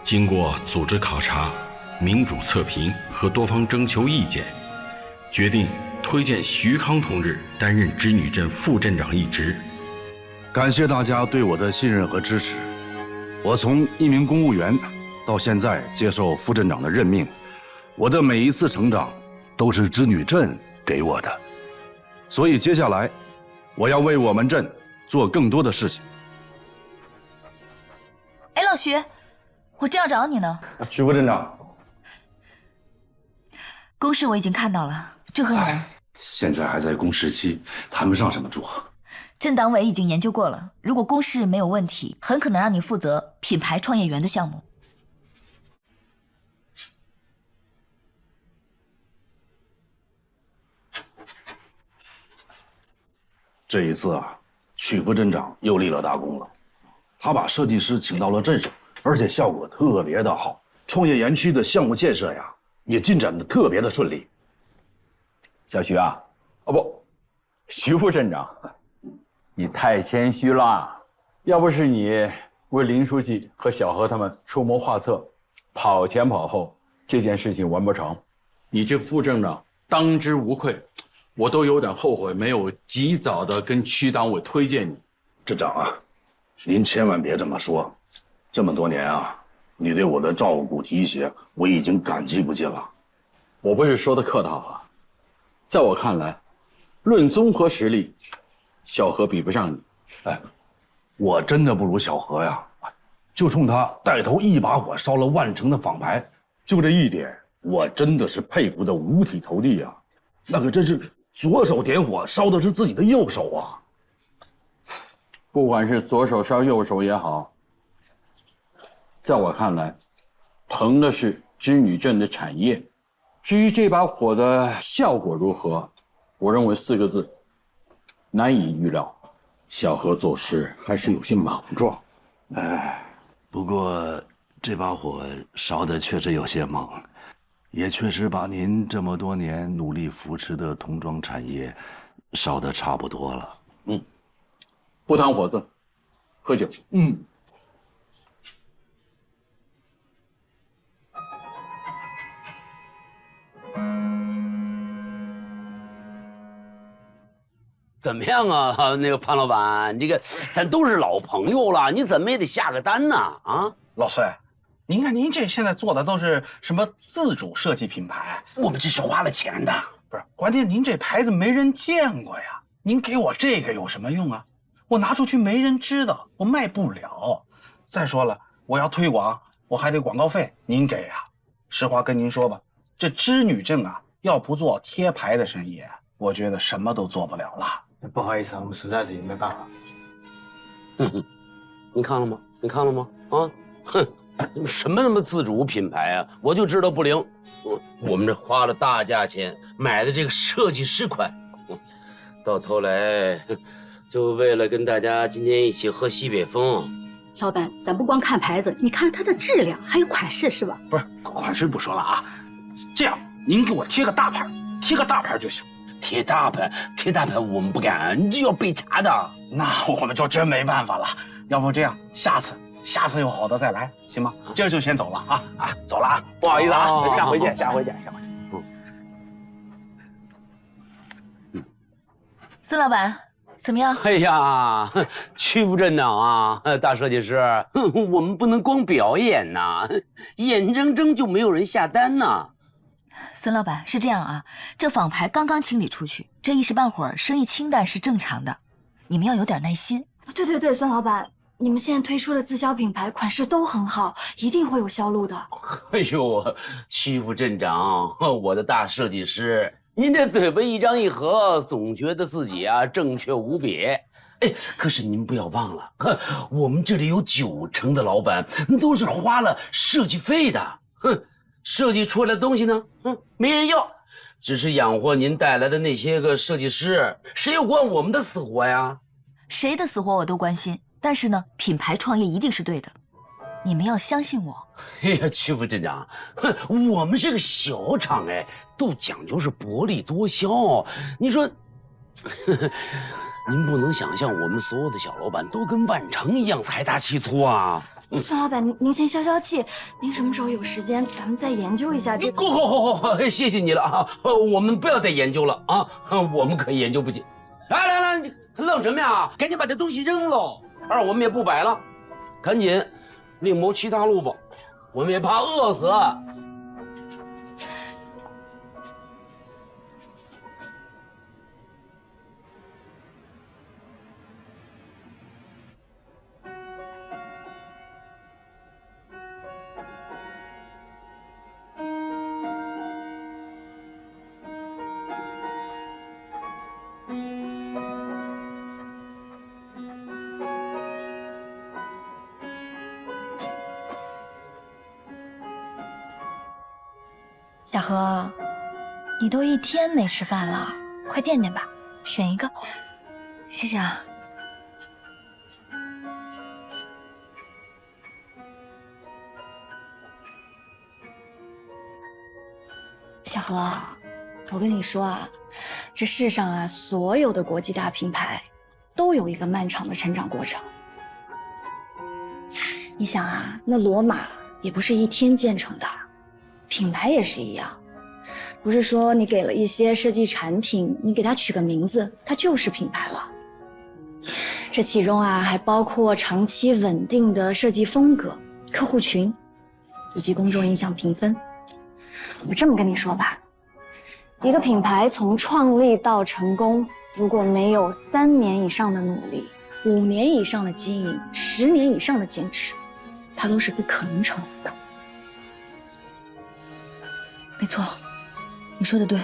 [SPEAKER 14] 经过组织考察、民主测评和多方征求意见，决定推荐徐康同志担任织女镇副镇长一职。
[SPEAKER 11] 感谢大家对我的信任和支持。我从一名公务员到现在接受副镇长的任命，我的每一次成长都是织女镇给我的。所以接下来，我要为我们镇做更多的事情。
[SPEAKER 5] 哎，老徐。我正要找你呢，
[SPEAKER 11] 徐副镇长。
[SPEAKER 5] 公示我已经看到了，这和你
[SPEAKER 11] 现在还在公示期，谈不上什么祝贺。
[SPEAKER 5] 镇党委已经研究过了，如果公示没有问题，很可能让你负责品牌创业园的项目。
[SPEAKER 11] 这一次啊，曲副镇长又立了大功了，他把设计师请到了镇上。而且效果特别的好，创业园区的项目建设呀，也进展的特别的顺利。
[SPEAKER 15] 小徐啊，哦不，徐副镇长，你太谦虚了。要不是你为林书记和小何他们出谋划策，跑前跑后，这件事情完不成。你这副镇长当之无愧，我都有点后悔没有及早的跟区党委推荐你。
[SPEAKER 11] 镇长啊，您千万别这么说。这么多年啊，你对我的照顾提携，我已经感激不尽了。
[SPEAKER 15] 我不是说的客套啊，在我看来，论综合实力，小何比不上你。
[SPEAKER 11] 哎，我真的不如小何呀！就冲他带头一把火烧了万城的仿牌，就这一点，我真的是佩服的五体投地啊！那可真是左手点火烧的是自己的右手啊！
[SPEAKER 15] 不管是左手烧右手也好。在我看来，疼的是织女镇的产业。至于这把火的效果如何，我认为4个字：难以预料。小何做事还是有些莽撞。
[SPEAKER 11] 哎，不过这把火烧的确实有些猛，也确实把您这么多年努力扶持的童装产业烧得差不多了。
[SPEAKER 15] 不谈火字，喝酒。
[SPEAKER 17] 怎么样啊，那个潘老板，这个咱都是老朋友了，你怎么也得下个单呐？啊，
[SPEAKER 18] 老崔，您看您这现在做的都是什么自主设计品牌？
[SPEAKER 17] 我们这是花了钱的，
[SPEAKER 18] 不是？关键您这牌子没人见过呀，您给我这个有什么用啊？我拿出去没人知道，我卖不了。再说了，我要推广，我还得广告费，您给呀。实话跟您说吧，这织女镇啊，要不做贴牌的生意，我觉得什么都做不了了。
[SPEAKER 24] 不好意思啊，我们实在是也没办法。
[SPEAKER 17] 你看了吗？你看了吗？啊，哼，什么自主品牌啊，我就知道不灵。我们这花了大价钱买的这个设计师款，到头来就为了跟大家今天一起喝西北风。
[SPEAKER 23] 老板，咱不光看牌子，你看它的质量，还有款式是吧？
[SPEAKER 18] 不是，款式不说了啊，这样您给我贴个大牌，贴个大牌就行。
[SPEAKER 17] 贴大牌我们不敢，这要被查的。
[SPEAKER 18] 那我们就真没办法了。要不这样，下次有好的再来，行吗？今儿就先走了啊！走了啊！不好意思啊，下回见。
[SPEAKER 5] 孙老板，怎么样？
[SPEAKER 17] 哎呀，曲副镇长啊，大设计师，我们不能光表演呐，眼睁睁就没有人下单呐。
[SPEAKER 5] 孙老板，是这样啊，这仿牌刚刚清理出去，这一时半会儿生意清淡是正常的，你们要有点耐心。
[SPEAKER 9] 对，孙老板，你们现在推出的自销品牌款式都很好，一定会有销路的。
[SPEAKER 17] 哎呦，曲副镇长，我的大设计师，您这嘴巴一张一合，总觉得自己啊正确无比。哎，可是您不要忘了，我们这里有90%的老板都是花了设计费的，设计出来的东西呢，没人要，只是养活您带来的那些个设计师，谁又管我们的死活呀？
[SPEAKER 5] 谁的死活我都关心，但是呢，品牌创业一定是对的，你们要相信我。
[SPEAKER 17] 哎呀，曲副镇长，我们是个小厂，都讲究是薄利多销。你说，您不能想象我们所有的小老板都跟万成一样财大气粗啊。
[SPEAKER 9] 孙老板，您先消消气，您什么时候有时间，咱们再研究一下这个。
[SPEAKER 17] 好，谢谢你了啊！我们不要再研究了啊！我们可研究不进。来，你愣什么呀？赶紧把这东西扔喽！我们也不摆了，赶紧另谋其他路吧，我们也怕饿死。
[SPEAKER 9] 小何，你都1天没吃饭了，快垫垫吧，选一个。
[SPEAKER 5] 谢谢啊。
[SPEAKER 9] 小何，我跟你说啊，这世上啊，所有的国际大品牌都有一个漫长的成长过程。你想啊，那罗马也不是1天建成的。品牌也是一样，不是说你给了一些设计产品，你给它取个名字，它就是品牌了。这其中啊，还包括长期稳定的设计风格、客户群，以及公众印象评分。我这么跟你说吧，一个品牌从创立到成功，如果没有3年以上的努力、5年以上的经营、10年以上的坚持，它都是不可能成功的。
[SPEAKER 5] 没错，你说的对。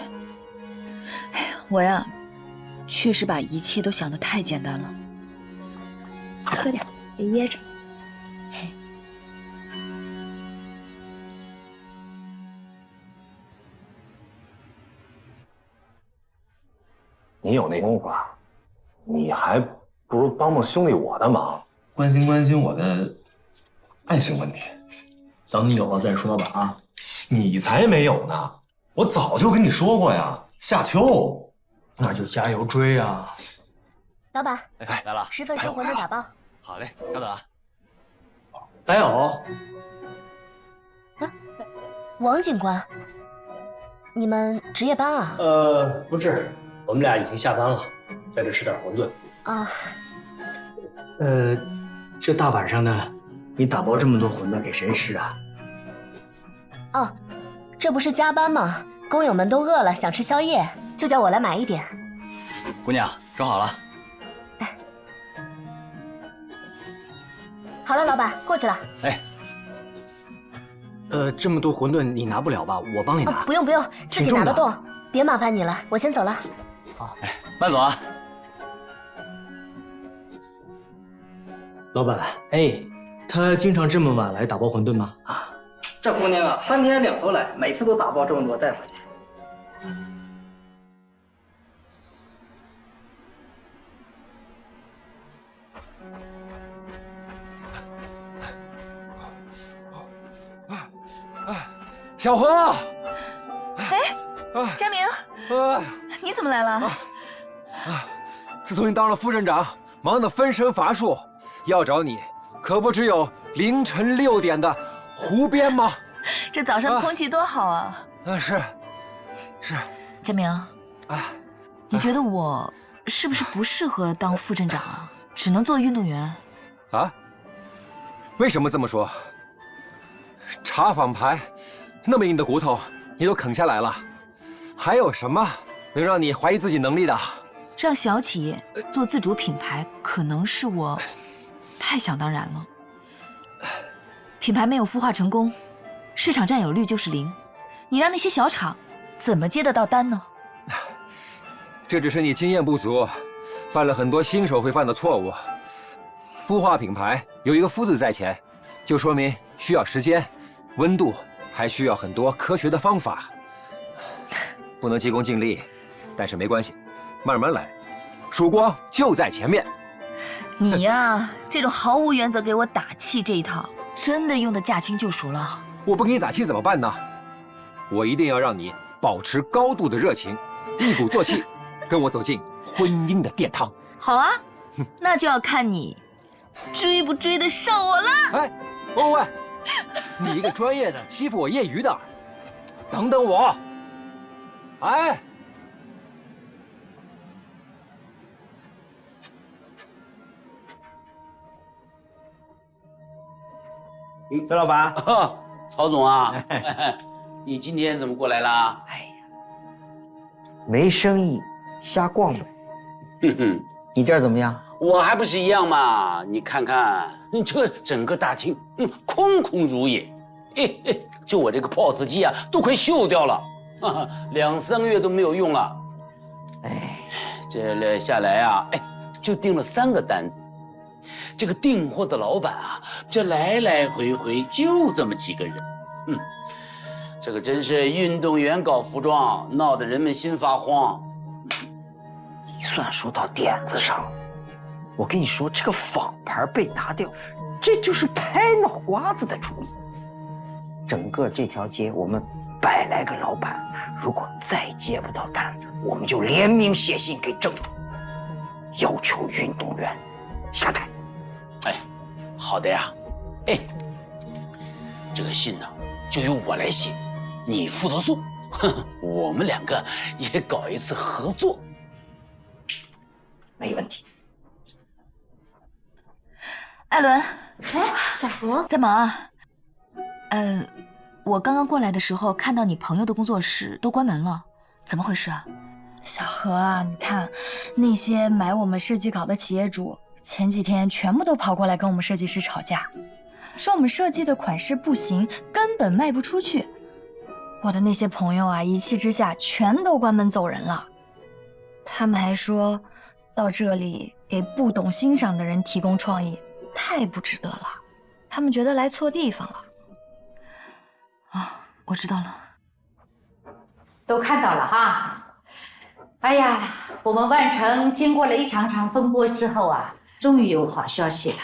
[SPEAKER 5] 哎呀，我呀，确实把一切都想得太简单了。
[SPEAKER 9] 喝点，别噎着。
[SPEAKER 3] 你有那功夫啊，你还不如帮帮兄弟我的忙，
[SPEAKER 4] 关心我的爱情问题。等你有了再说吧啊。你才没有呢！我早就跟你说过呀，夏秋，那就加油追啊！
[SPEAKER 5] 老板，
[SPEAKER 15] 来了
[SPEAKER 5] 10份生馄饨打包。
[SPEAKER 15] 好嘞，稍等啊。
[SPEAKER 4] 白友，
[SPEAKER 5] 王警官，你们值夜班啊？
[SPEAKER 4] 不是，我们俩已经下班了，在这吃点馄饨。
[SPEAKER 5] 啊。
[SPEAKER 4] 这大晚上的，你打包这么多馄饨给谁吃啊？
[SPEAKER 5] 哦，这不是加班吗？工友们都饿了，想吃宵夜，就叫我来买一点。
[SPEAKER 15] 姑娘，装好了。
[SPEAKER 5] 好了，老板，过去了。
[SPEAKER 4] 哎，这么多馄饨你拿不了吧？我帮你拿。
[SPEAKER 5] 不用，自己拿得动。
[SPEAKER 7] 别麻烦你了，我先走了。
[SPEAKER 24] 好，慢走啊。
[SPEAKER 19] 老板，哎，她经常这么晚来打包馄饨吗？
[SPEAKER 24] 啊，这姑娘啊，3天2头来，每次都打包这么多带回去。
[SPEAKER 1] 小何，
[SPEAKER 5] 哎，佳明，你怎么来了？
[SPEAKER 1] 自从你当了副镇长，忙得分身乏术，要找你可不只有凌晨6点的湖边吗？
[SPEAKER 5] 这早上空气多好啊！
[SPEAKER 1] 是。
[SPEAKER 5] 佳明，你觉得我是不是不适合当副镇长啊？只能做运动员？
[SPEAKER 1] 啊？为什么这么说？查仿牌，那么硬的骨头你都啃下来了，还有什么能让你怀疑自己能力的？
[SPEAKER 5] 让小企业做自主品牌，可能是我太想当然了。品牌没有孵化成功，市场占有率就是0，你让那些小厂怎么接得到单呢？
[SPEAKER 1] 这只是你经验不足，犯了很多新手会犯的错误。孵化品牌有一个“孵”字在前，就说明需要时间、温度，还需要很多科学的方法。不能急功近利，但是没关系，慢慢来，曙光就在前面。
[SPEAKER 5] 你呀，这种毫无原则给我打气这一套，真的用得驾轻就熟了。
[SPEAKER 1] 我不给你打气怎么办呢？我一定要让你保持高度的热情，一鼓作气，跟我走进婚姻的殿堂。
[SPEAKER 5] 好啊，那就要看你追不追得上我了。
[SPEAKER 1] 哎，喂，你一个专业的欺负我业余的，等等我。哎。
[SPEAKER 24] 崔老板，
[SPEAKER 17] 曹总啊，你今天怎么过来了？
[SPEAKER 24] 哎呀，没生意，瞎逛呗。你这儿怎么样？
[SPEAKER 17] 我还不是一样嘛！你看看，你这整个大厅，空空如也。就我这个 POS 机啊，都快锈掉了，2、3个月都没有用了。哎，这下来啊，就订了3个单子。这个订货的老板啊，这来来回回就这么几个人。这个真是运动员搞服装，闹得人们心发慌。
[SPEAKER 24] 你算说到点子上了。我跟你说，这个仿牌被拿掉，这就是拍脑瓜子的主意。整个这条街，我们100来个老板，如果再接不到单子，我们就联名写信给政府，要求运动员下台。
[SPEAKER 17] 好的呀。这个信呢，就由我来写，你负责做。我们2个也搞一次合作，
[SPEAKER 24] 没问题。
[SPEAKER 5] 艾伦，
[SPEAKER 7] 小何
[SPEAKER 5] 在忙啊？我刚刚过来的时候看到你朋友的工作室都关门了，怎么回事啊？
[SPEAKER 2] 小何啊，你看那些买我们设计稿的企业主，前几天全部都跑过来跟我们设计师吵架，说我们设计的款式不行，根本卖不出去。我的那些朋友啊，一气之下全都关门走人了。他们还说，到这里给不懂欣赏的人提供创意，太不值得了。他们觉得来错地方了。
[SPEAKER 5] 我知道了。
[SPEAKER 12] 都看到了哈。哎呀，我们万城经过了一场场风波之后啊，终于有好消息了。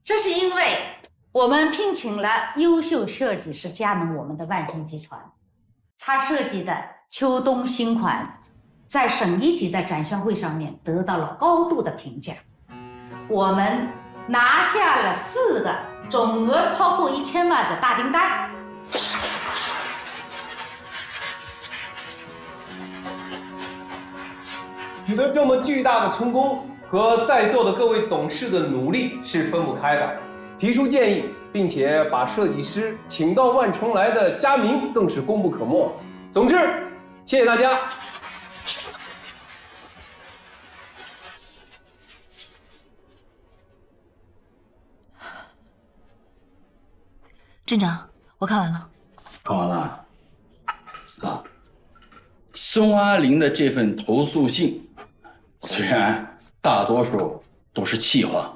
[SPEAKER 12] 这是因为我们聘请了优秀设计师加盟我们的万城集团，他设计的秋冬新款，在省1级的展销会上面得到了高度的评价。我们拿下了4个总额超过1000万的大订单。
[SPEAKER 20] 取得这么巨大的成功，和在座的各位董事的努力是分不开的。提出建议，并且把设计师请到万城来的佳明更是功不可没。总之，谢谢大家。
[SPEAKER 5] 镇长，我看完了。
[SPEAKER 17] 看完了。
[SPEAKER 11] 孙阿林的这份投诉信，虽然大多数都是气话，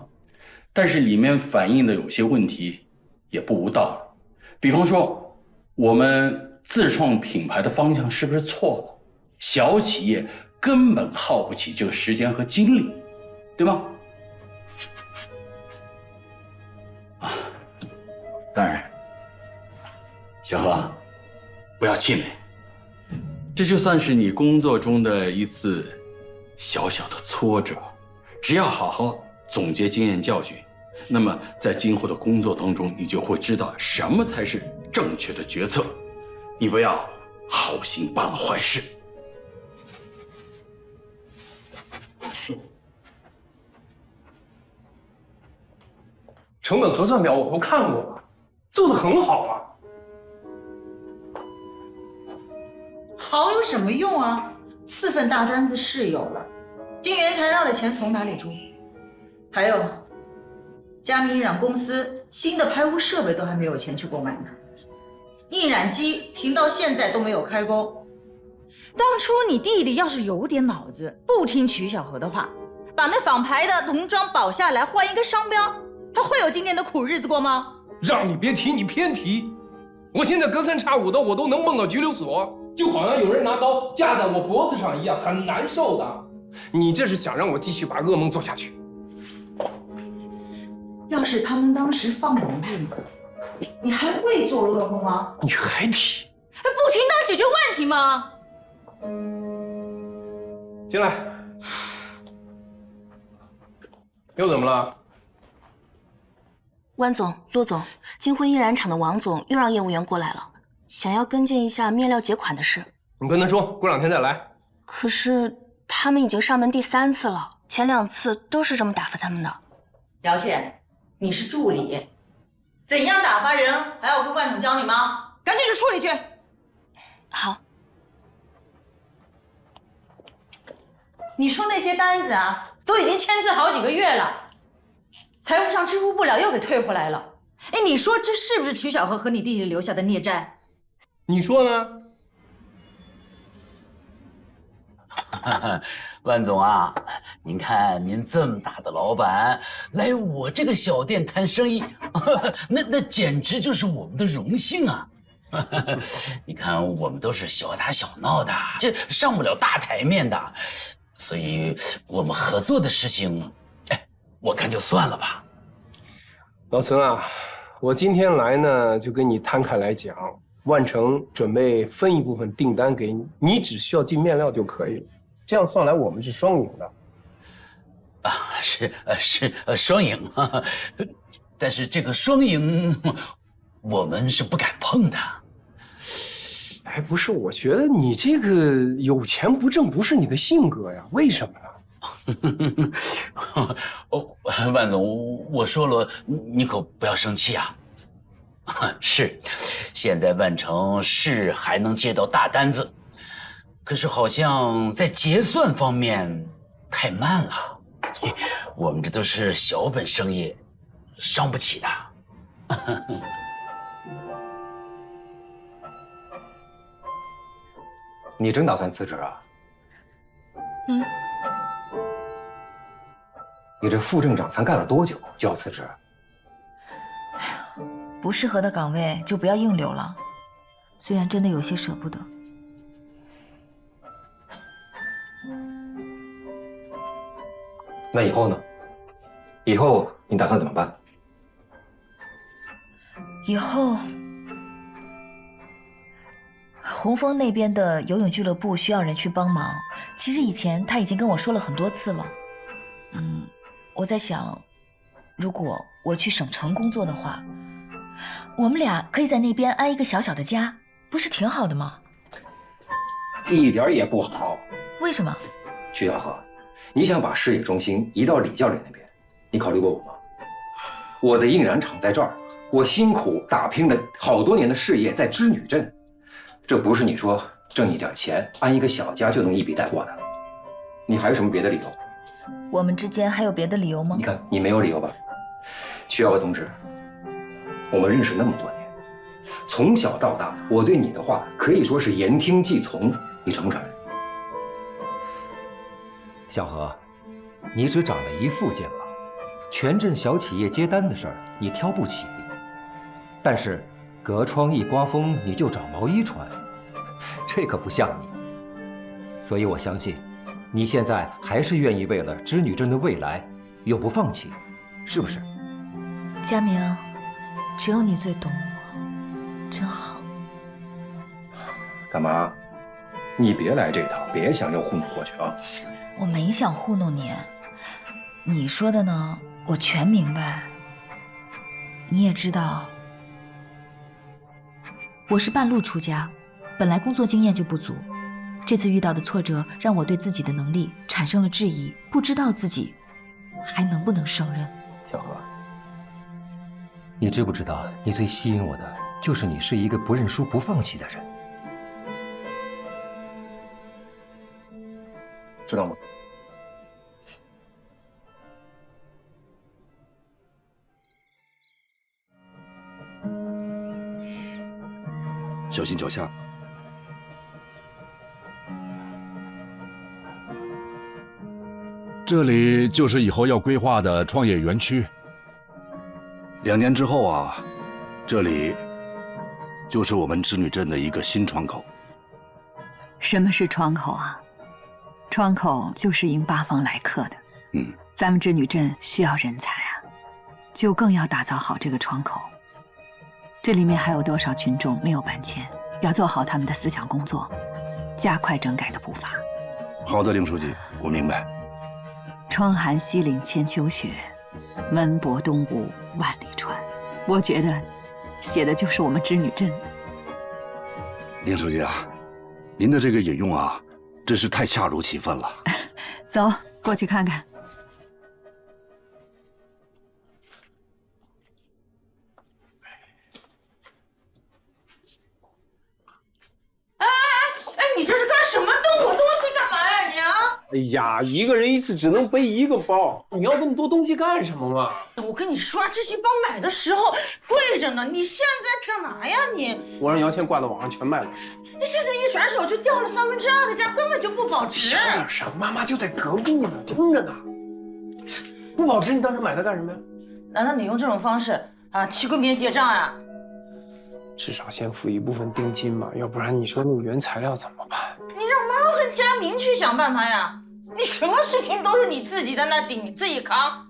[SPEAKER 11] 但是里面反映的有些问题也不无道理。比方说，我们自创品牌的方向是不是错了？小企业根本耗不起这个时间和精力，对吗？啊，当然，小何，不要气馁。这就算是你工作中的一次小小的挫折，只要好好总结经验教训，那么在今后的工作当中，你就会知道什么才是正确的决策。你不要好心办了坏事。
[SPEAKER 20] 成本核算表我都看过了，做得很好啊。
[SPEAKER 2] 好有什么用啊？4份大单子是有了，晶圆材料的钱从哪里出？还有，佳明印染公司新的排污设备都还没有钱去购买呢，印染机停到现在都没有开工。当初你弟弟要是有点脑子，不听曲小河的话，把那仿牌的童装保下来，换一个商标，他会有今天的苦日子过吗？
[SPEAKER 20] 让你别提，你偏提。我现在隔3差5的，我都能梦到拘留所。就好像有人拿刀架在我脖子上一样，很难受的。你这是想让我继续把噩梦做下去？
[SPEAKER 2] 要是他们当时放我一马，你还会做噩梦吗？
[SPEAKER 20] 你还提？
[SPEAKER 2] 不提能解决问题吗？
[SPEAKER 20] 进来。又怎么了？
[SPEAKER 7] 关总、陆总，金辉印染厂的王总又让业务员过来了。想要跟进一下面料结款的事，
[SPEAKER 20] 你跟他说，过2天再来。
[SPEAKER 7] 可是他们已经上门第3次了，前2次都是这么打发他们的。
[SPEAKER 2] 姚倩，你是助理，怎样打发人还要跟万总教你吗？赶紧去处理去。
[SPEAKER 7] 好。
[SPEAKER 2] 你说那些单子啊，都已经签字好几个月了，财务上支付不了，又给退回来了。哎，你说这是不是曲小河和你弟弟留下的孽债？
[SPEAKER 20] 你说呢？
[SPEAKER 17] 万总啊，您看您这么大的老板来我这个小店谈生意，那简直就是我们的荣幸啊！你看我们都是小打小闹的，这上不了大台面的，所以我们合作的事情，哎，我看就算了吧。
[SPEAKER 20] 老孙啊，我今天来呢，就跟你摊开来讲。万成准备分一部分订单给你，你只需要进面料就可以了。这样算来，我们是双赢的。
[SPEAKER 17] 啊，是双赢啊，但是这个双赢，我们是不敢碰的。
[SPEAKER 20] 哎，不是，我觉得你这个有钱不挣不是你的性格呀，为什么呢？
[SPEAKER 17] 哦，万总，我说了，你可不要生气啊。是，现在万成是还能接到大单子，可是好像在结算方面太慢了。我们这都是小本生意，伤不起的。
[SPEAKER 1] 你真打算辞职啊？
[SPEAKER 7] 嗯。
[SPEAKER 1] 你这副镇长才干了多久就要辞职？
[SPEAKER 5] 不适合的岗位就不要硬留了，虽然真的有些舍不得。
[SPEAKER 1] 那以后呢？以后你打算怎么办？
[SPEAKER 5] 以后，洪峰那边的游泳俱乐部需要人去帮忙。其实以前他已经跟我说了很多次了。我在想，如果我去省城工作的话，我们俩可以在那边安一个小小的家，不是挺好的吗？
[SPEAKER 1] 一点也不好。
[SPEAKER 5] 为什么？
[SPEAKER 1] 曲小河，你想把事业中心移到李教练那边，你考虑过我吗？我的印染厂在这儿，我辛苦打拼了好多年的事业在织女镇，这不是你说挣一点钱安一个小家就能一笔带过的。你还有什么别的理由？
[SPEAKER 5] 我们之间还有别的理由吗？
[SPEAKER 1] 你看，你没有理由吧？曲小河同志，我们认识那么多年，从小到大，我对你的话可以说是言听计从，你承不承认？小何，你只长了一副肩膀，全镇小企业接单的事儿你挑不起，但是隔窗一刮风你就找毛衣穿，这可不像你。所以我相信，你现在还是愿意为了织女镇的未来永不放弃，是不是？
[SPEAKER 5] 佳明，只有你最懂我，真好。
[SPEAKER 10] 大妈，你别来这套，别想又糊弄过去啊！
[SPEAKER 5] 我没想糊弄你，你说的呢，我全明白。你也知道，我是半路出家，本来工作经验就不足，这次遇到的挫折让我对自己的能力产生了质疑，不知道自己还能不能胜任。
[SPEAKER 1] 小何，你知不知道，你最吸引我的就是你是一个不认输、不放弃的人，
[SPEAKER 10] 知道吗？
[SPEAKER 11] 小心脚下。这里就是以后要规划的创业园区。2年之后啊，这里就是我们织女镇的一个新窗口。
[SPEAKER 16] 什么是窗口啊？窗口就是迎八方来客的。咱们织女镇需要人才啊，就更要打造好这个窗口。这里面还有多少群众没有搬迁，要做好他们的思想工作，加快整改的步伐。
[SPEAKER 11] 好的，凌书记，我明白。
[SPEAKER 16] 窗含西岭千秋雪，门泊东吴万里船。我觉得写的就是我们织女镇。
[SPEAKER 11] 凌书记啊，您的这个引用啊，真是太恰如其分了。
[SPEAKER 16] 走，过去看看。
[SPEAKER 2] 你这是干什么？动我东西干嘛呀你啊？
[SPEAKER 20] 哎呀，一个人一次只能背一个包，你要那么多东西干什么嘛？
[SPEAKER 2] 我跟你说，这些包买的时候贵着呢，你现在干嘛呀你？
[SPEAKER 20] 我让姚谦挂到网上全卖了。
[SPEAKER 2] 你现在一转手就掉了2/3的价，根本就不保值。
[SPEAKER 20] 小点声，妈妈就在隔壁呢，听着呢。不保值，你当时买它干什么呀？
[SPEAKER 2] 难道你用这种方式啊欺跟别人结账呀？
[SPEAKER 20] 至少先付一部分定金嘛，要不然你说那个原材料怎么办？
[SPEAKER 2] 你让妈和佳明去想办法呀！你什么事情都是你自己在那顶，你自己扛。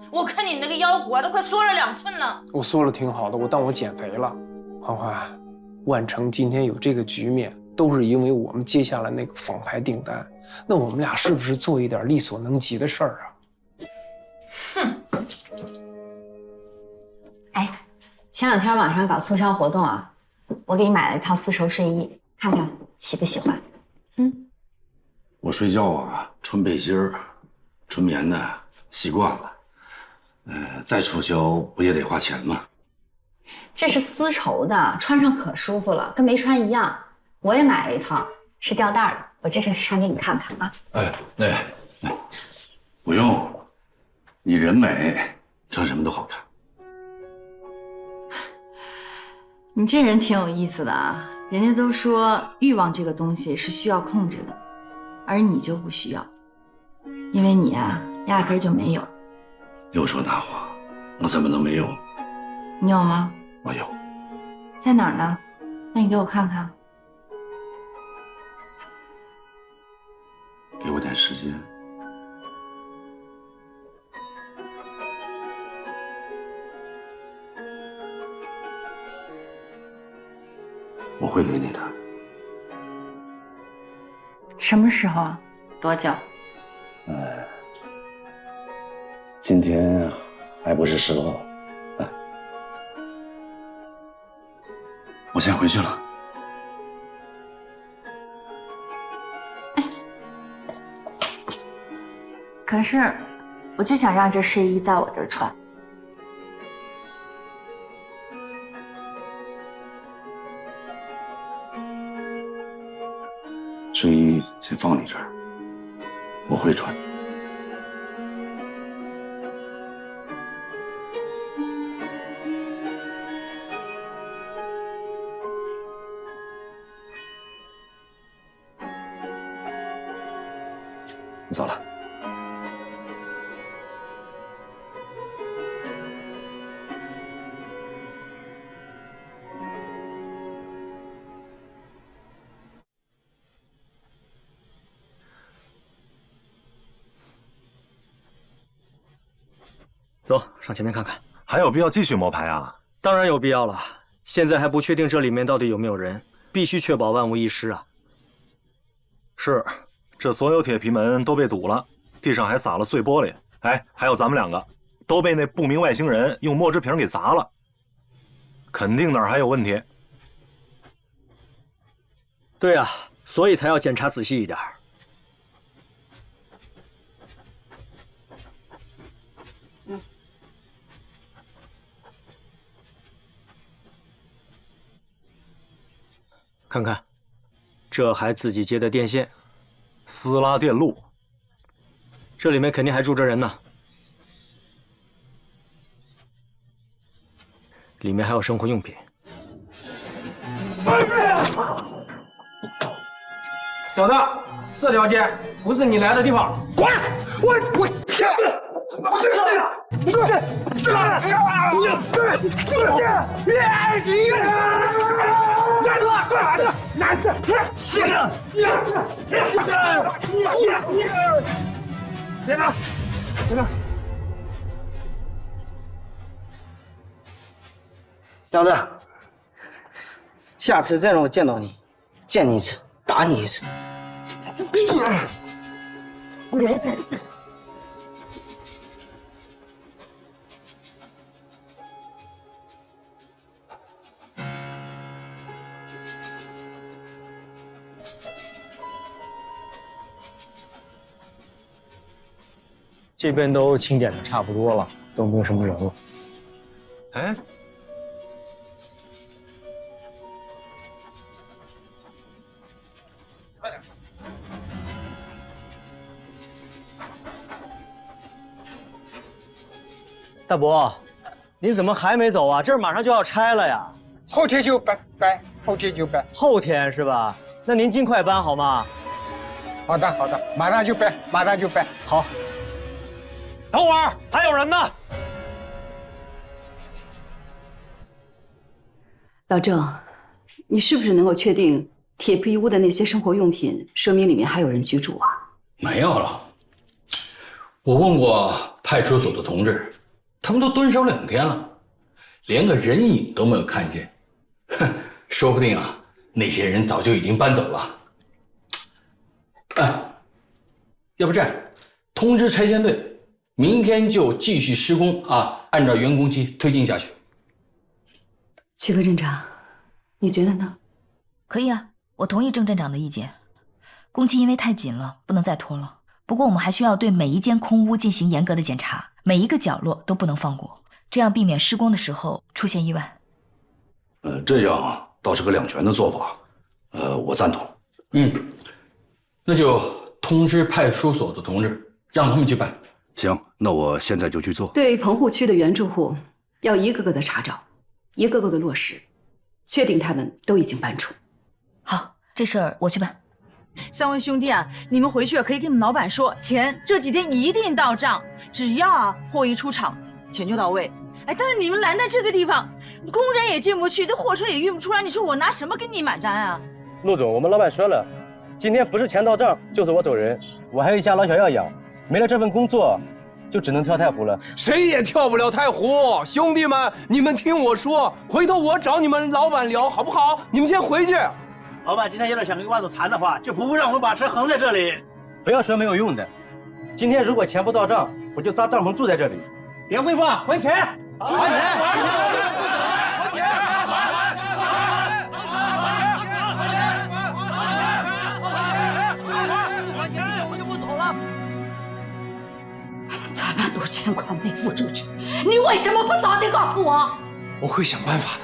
[SPEAKER 2] 我看你那个腰骨啊，都快缩了2寸了。
[SPEAKER 20] 我缩了挺好的，我当我减肥了。欢欢，万成今天有这个局面，都是因为我们接下了那个仿牌订单。那我们俩是不是做一点力所能及的事儿啊？
[SPEAKER 2] 哼！
[SPEAKER 6] 哎，前2天网上搞促销活动啊，我给你买了一套丝绸睡衣，看看喜不喜欢？
[SPEAKER 11] 我睡觉啊，穿背心儿、纯棉的，习惯了。再促销不也得花钱吗？
[SPEAKER 6] 这是丝绸的，穿上可舒服了，跟没穿一样。我也买了一套，是吊带的，我这就穿给你看看啊。
[SPEAKER 11] 不用，你人美，穿什么都好看。
[SPEAKER 9] 你这人挺有意思的啊，人家都说欲望这个东西是需要控制的，而你就不需要，因为你啊，压根儿就没有。
[SPEAKER 11] 又说大话，我怎么能没有？
[SPEAKER 9] 你有吗？
[SPEAKER 11] 我有。
[SPEAKER 9] 在哪儿呢？那你给我看看。
[SPEAKER 11] 给我点时间。我会给你的。
[SPEAKER 9] 什么时候啊？多久？
[SPEAKER 11] 今天还不是时候。我先回去了。
[SPEAKER 9] 可是，我就想让这睡衣在我这儿穿。
[SPEAKER 11] 睡衣先放你这儿，我会穿。走了。
[SPEAKER 19] 走上前面看看。
[SPEAKER 4] 还有必要继续摸排啊？
[SPEAKER 19] 当然有必要了。现在还不确定这里面到底有没有人，必须确保万无一失啊。
[SPEAKER 4] 是，这所有铁皮门都被堵了，地上还撒了碎玻璃。哎，还有咱们2个，都被那不明外星人用墨汁瓶给砸了，肯定哪儿还有问题。
[SPEAKER 19] 对啊，所以才要检查仔细一点。看看，这还自己接的电线，
[SPEAKER 4] 私拉电路，
[SPEAKER 19] 这里面肯定还住着人呢。里面还有生活用品。
[SPEAKER 8] 小子，这条街不是你来的地方，滚！我去！小子，下次再让我见到你，见你一次打你一次。闭嘴！
[SPEAKER 19] 这边都清点的差不多了，都没有什么人了。
[SPEAKER 4] 哎，
[SPEAKER 19] 大伯，您怎么还没走啊？这儿马上就要拆了呀！
[SPEAKER 8] 后天就搬，后天就搬。
[SPEAKER 19] 后天是吧？那您尽快搬好吗？
[SPEAKER 8] 好的，好的，马上就搬，马上就搬。
[SPEAKER 19] 好。等会儿还有人呢。
[SPEAKER 16] 老郑，你是不是能够确定铁皮屋的那些生活用品，说明里面还有人居住啊？
[SPEAKER 11] 没有了。我问过派出所的同志，他们都蹲守2天了，连个人影都没有看见。哼，说不定啊，那些人早就已经搬走了。哎，要不这样，通知拆迁队，明天就继续施工啊，按照原工期推进下去。
[SPEAKER 16] 曲科镇长，你觉得呢？
[SPEAKER 5] 可以啊，我同意郑镇长的意见。工期因为太紧了，不能再拖了。不过我们还需要对每一间空屋进行严格的检查，每一个角落都不能放过，这样避免施工的时候出现意外。
[SPEAKER 11] 这样倒是个2全的做法，我赞同。那就通知派出所的同志，让他们去办。行，那我现在就去做。
[SPEAKER 16] 对棚户区的原住户，要一个个的查找，一个个的落实，确定他们都已经搬出。
[SPEAKER 5] 好，这事儿我去办。
[SPEAKER 2] 3位兄弟啊，你们回去可以跟你们老板说，钱这几天一定到账，只要货一出厂，钱就到位。哎，但是你们拦在这个地方，工人也进不去，这货车也运不出来，你说我拿什么跟你买单啊？
[SPEAKER 8] 陆总，我们老板说了，今天不是钱到账，就是我走人。我还有一家老小要养，没了这份工作，就只能跳太湖了。
[SPEAKER 20] 谁也跳不了太湖，兄弟们，你们听我说，回头我找你们老板聊，好不好？你们先回去。
[SPEAKER 8] 老板今天要是想跟万总谈的话，就不会让我们把车横在这里。不要说没有用的，今天如果钱不到账，我就扎帐篷住在这里。别挥霍，还钱！还钱！
[SPEAKER 2] 我就不走了。
[SPEAKER 23] 这么多钱款没付出去，你为什么不早点告诉我？
[SPEAKER 20] 我会想办法的。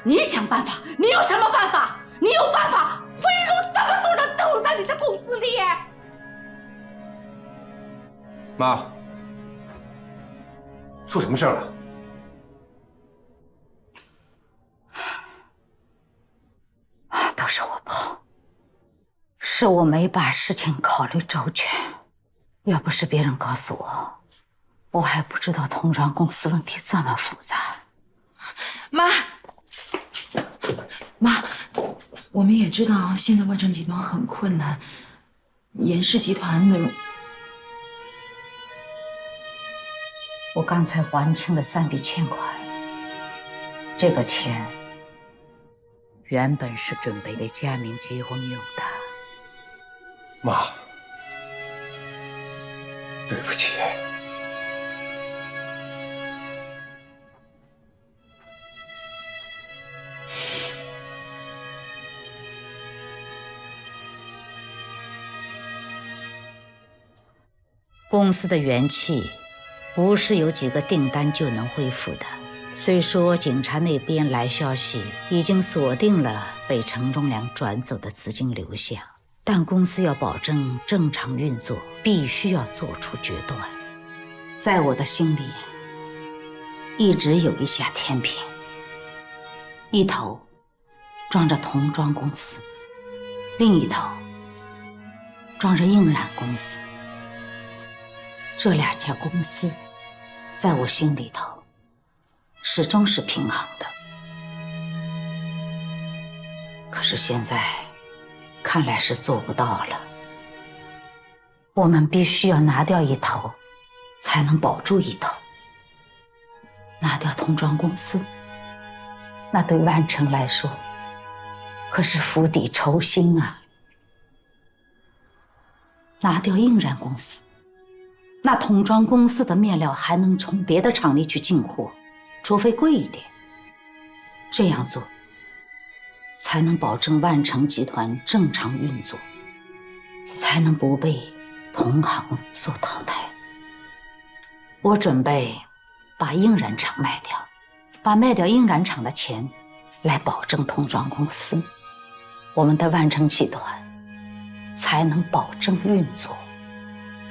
[SPEAKER 23] 你想办法？你有什么办法？你有办法贿赂这么多人都在你的公司里？
[SPEAKER 10] 妈，出什么事了？
[SPEAKER 12] 都是我不好，是我没把事情考虑周全。要不是别人告诉我，我还不知道童装公司问题这么复杂。
[SPEAKER 2] 妈，我们也知道现在万成集团很困难，严氏集团的。
[SPEAKER 12] 我刚才完成了3笔欠款，这个钱原本是准备给佳明结婚用的。
[SPEAKER 20] 妈，对不起。
[SPEAKER 12] 公司的元气不是有几个订单就能恢复的。虽说警察那边来消息已经锁定了被陈忠良转走的资金流向，但公司要保证正常运作，必须要做出决断。在我的心里，一直有一下天平，一头装着童装公司，另一头装着印染公司。这2家公司在我心里头始终是平衡的，可是现在看来是做不到了。我们必须要拿掉一头，才能保住一头。拿掉童装公司，那对万成来说可是釜底抽薪啊。拿掉印染公司，那童装公司的面料还能从别的厂里去进货，除非贵一点。这样做才能保证万成集团正常运作，才能不被同行所淘汰。我准备把印染厂卖掉，把卖掉印染厂的钱来保证童装公司，我们的万成集团才能保证运作，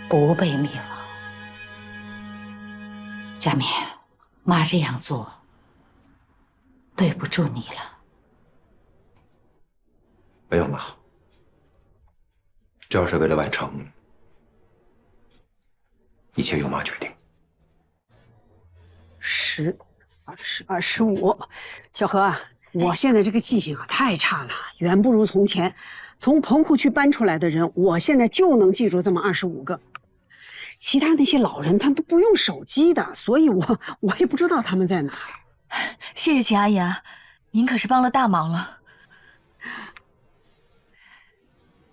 [SPEAKER 12] 不被灭亡。佳敏，妈这样做对不住你了。
[SPEAKER 10] 没有妈，只要是为了万成，一切由妈决定。
[SPEAKER 13] 10、20、25，小何啊，我现在这个记性啊太差了，远不如从前。从棚户区搬出来的人，我现在就能记住这么25个。其他那些老人他都不用手机的，所以我也不知道他们在哪。
[SPEAKER 5] 谢谢秦阿姨啊，您可是帮了大忙了。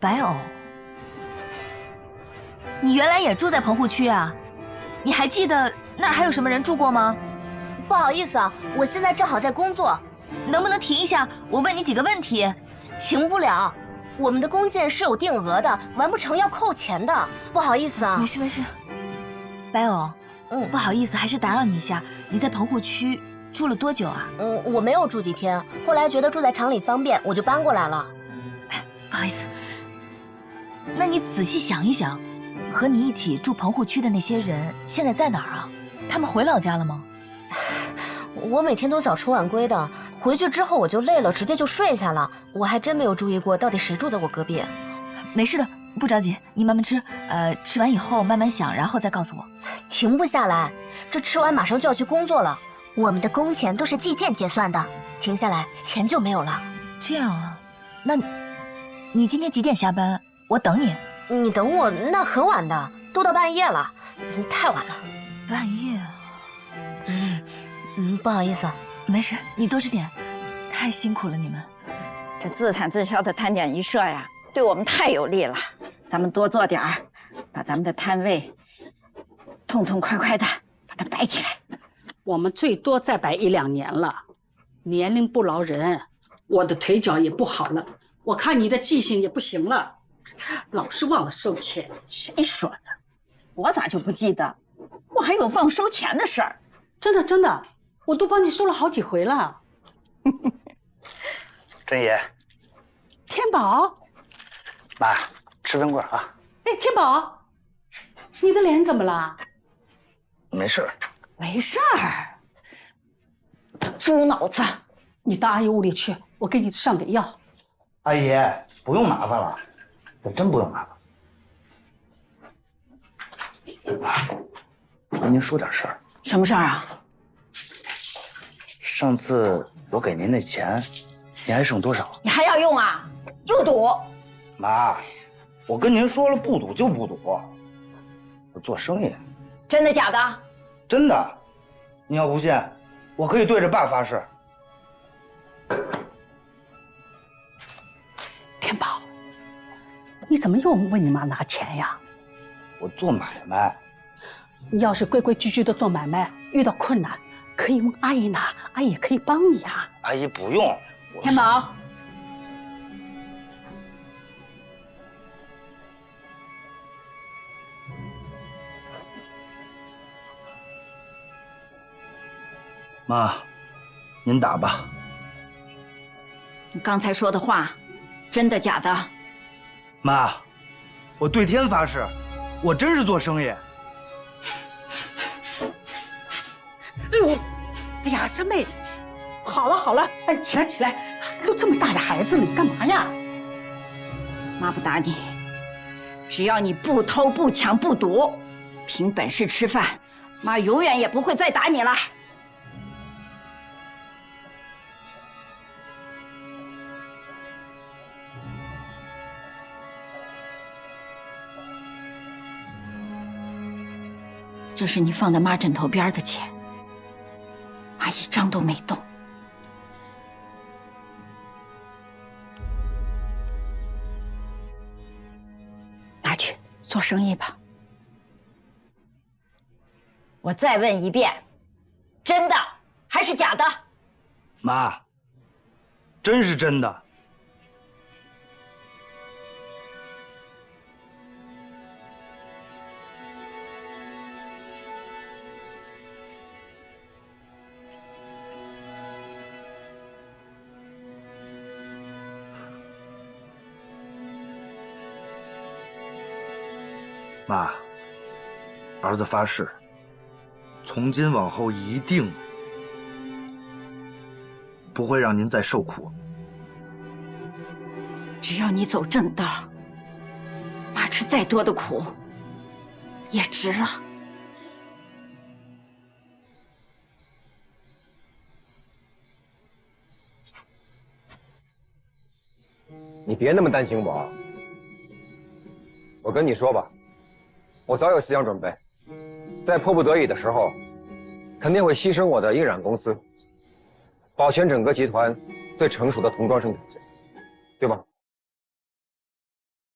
[SPEAKER 5] 白藕，你原来也住在棚户区啊？你还记得那儿还有什么人住过吗？
[SPEAKER 7] 不好意思啊，我现在正好在工作，
[SPEAKER 5] 能不能停一下？我问你几个问题。
[SPEAKER 7] 停不了，我们的工件是有定额的，完不成要扣钱的。不好意思啊。
[SPEAKER 5] 没事没事。白藕，不好意思，还是打扰你一下。你在棚户区住了多久啊？
[SPEAKER 7] 我没有住几天，后来觉得住在厂里方便，我就搬过来了。
[SPEAKER 5] 不好意思。那你仔细想一想，和你一起住棚户区的那些人现在在哪儿啊？他们回老家了吗？
[SPEAKER 7] 我每天都早出晚归的，回去之后我就累了，直接就睡下了。我还真没有注意过到底谁住在我隔壁。
[SPEAKER 5] 没事的，不着急，你慢慢吃。吃完以后慢慢想，然后再告诉我。
[SPEAKER 7] 停不下来，这吃完马上就要去工作了。我们的工钱都是计件结算的，停下来钱就没有了。
[SPEAKER 5] 这样啊？那你今天几点下班？我等你。
[SPEAKER 7] 你等我？那很晚的，都到半夜了，太晚了。
[SPEAKER 5] 半夜啊？
[SPEAKER 7] 不好意思，
[SPEAKER 5] 没事，你多吃点。太辛苦了你们。
[SPEAKER 6] 这自产自销的摊点一设呀，对我们太有利了。咱们多做点儿，把咱们的摊位痛痛快快的把它摆起来。
[SPEAKER 23] 我们最多再摆1、2年了，年龄不饶人，我的腿脚也不好了，我看你的记性也不行了，老是忘了收钱。
[SPEAKER 6] 谁说的？我咋就不记得？我还有忘收钱的事儿。
[SPEAKER 23] 真的真的，我都帮你收了好几回了。
[SPEAKER 24] 真爷，
[SPEAKER 23] 天宝，
[SPEAKER 24] 妈，吃冰棍啊。
[SPEAKER 23] 哎，天宝，你的脸怎么了？
[SPEAKER 24] 没事儿。
[SPEAKER 23] 没事儿。猪脑子，你到阿姨屋里去，我给你上点药。
[SPEAKER 24] 阿姨，不用麻烦了，这真不用麻烦。跟您说点事儿。
[SPEAKER 6] 什么事儿啊？
[SPEAKER 24] 上次我给您那钱，您还剩多少？
[SPEAKER 6] 你还要用啊？又赌？
[SPEAKER 24] 妈，我跟您说了，不赌就不赌。我做生意。
[SPEAKER 6] 真的假的？
[SPEAKER 24] 真的。你要不信，我可以对着爸发誓。
[SPEAKER 13] 天宝，你怎么又问你妈拿钱呀？
[SPEAKER 24] 我做买卖。
[SPEAKER 13] 你要是规规矩矩的做买卖，遇到困难可以问阿姨拿，阿姨也可以帮你啊。
[SPEAKER 24] 阿姨不用。
[SPEAKER 13] 天宝，
[SPEAKER 24] 妈，您打吧。
[SPEAKER 6] 你刚才说的话，真的假的？
[SPEAKER 24] 妈，我对天发誓，我真是做生意。
[SPEAKER 13] 哎呦，哎呀，三妹，好了好了，哎，起来起来，都这么大的孩子了，你干嘛呀？
[SPEAKER 6] 妈不打你，只要你不偷不抢不赌，凭本事吃饭，妈永远也不会再打你了。这是你放在妈枕头边的钱，妈一张都没动。拿去做生意吧。我再问一遍，真的还是假的？
[SPEAKER 24] 妈，真是真的。妈，儿子发誓，从今往后一定不会让您再受苦。
[SPEAKER 6] 只要你走正道，妈吃再多的苦也值了。
[SPEAKER 10] 你别那么担心我，我跟你说吧。我早有思想准备，在迫不得已的时候，肯定会牺牲我的印染公司，保全整个集团最成熟的童装生产线，对吧？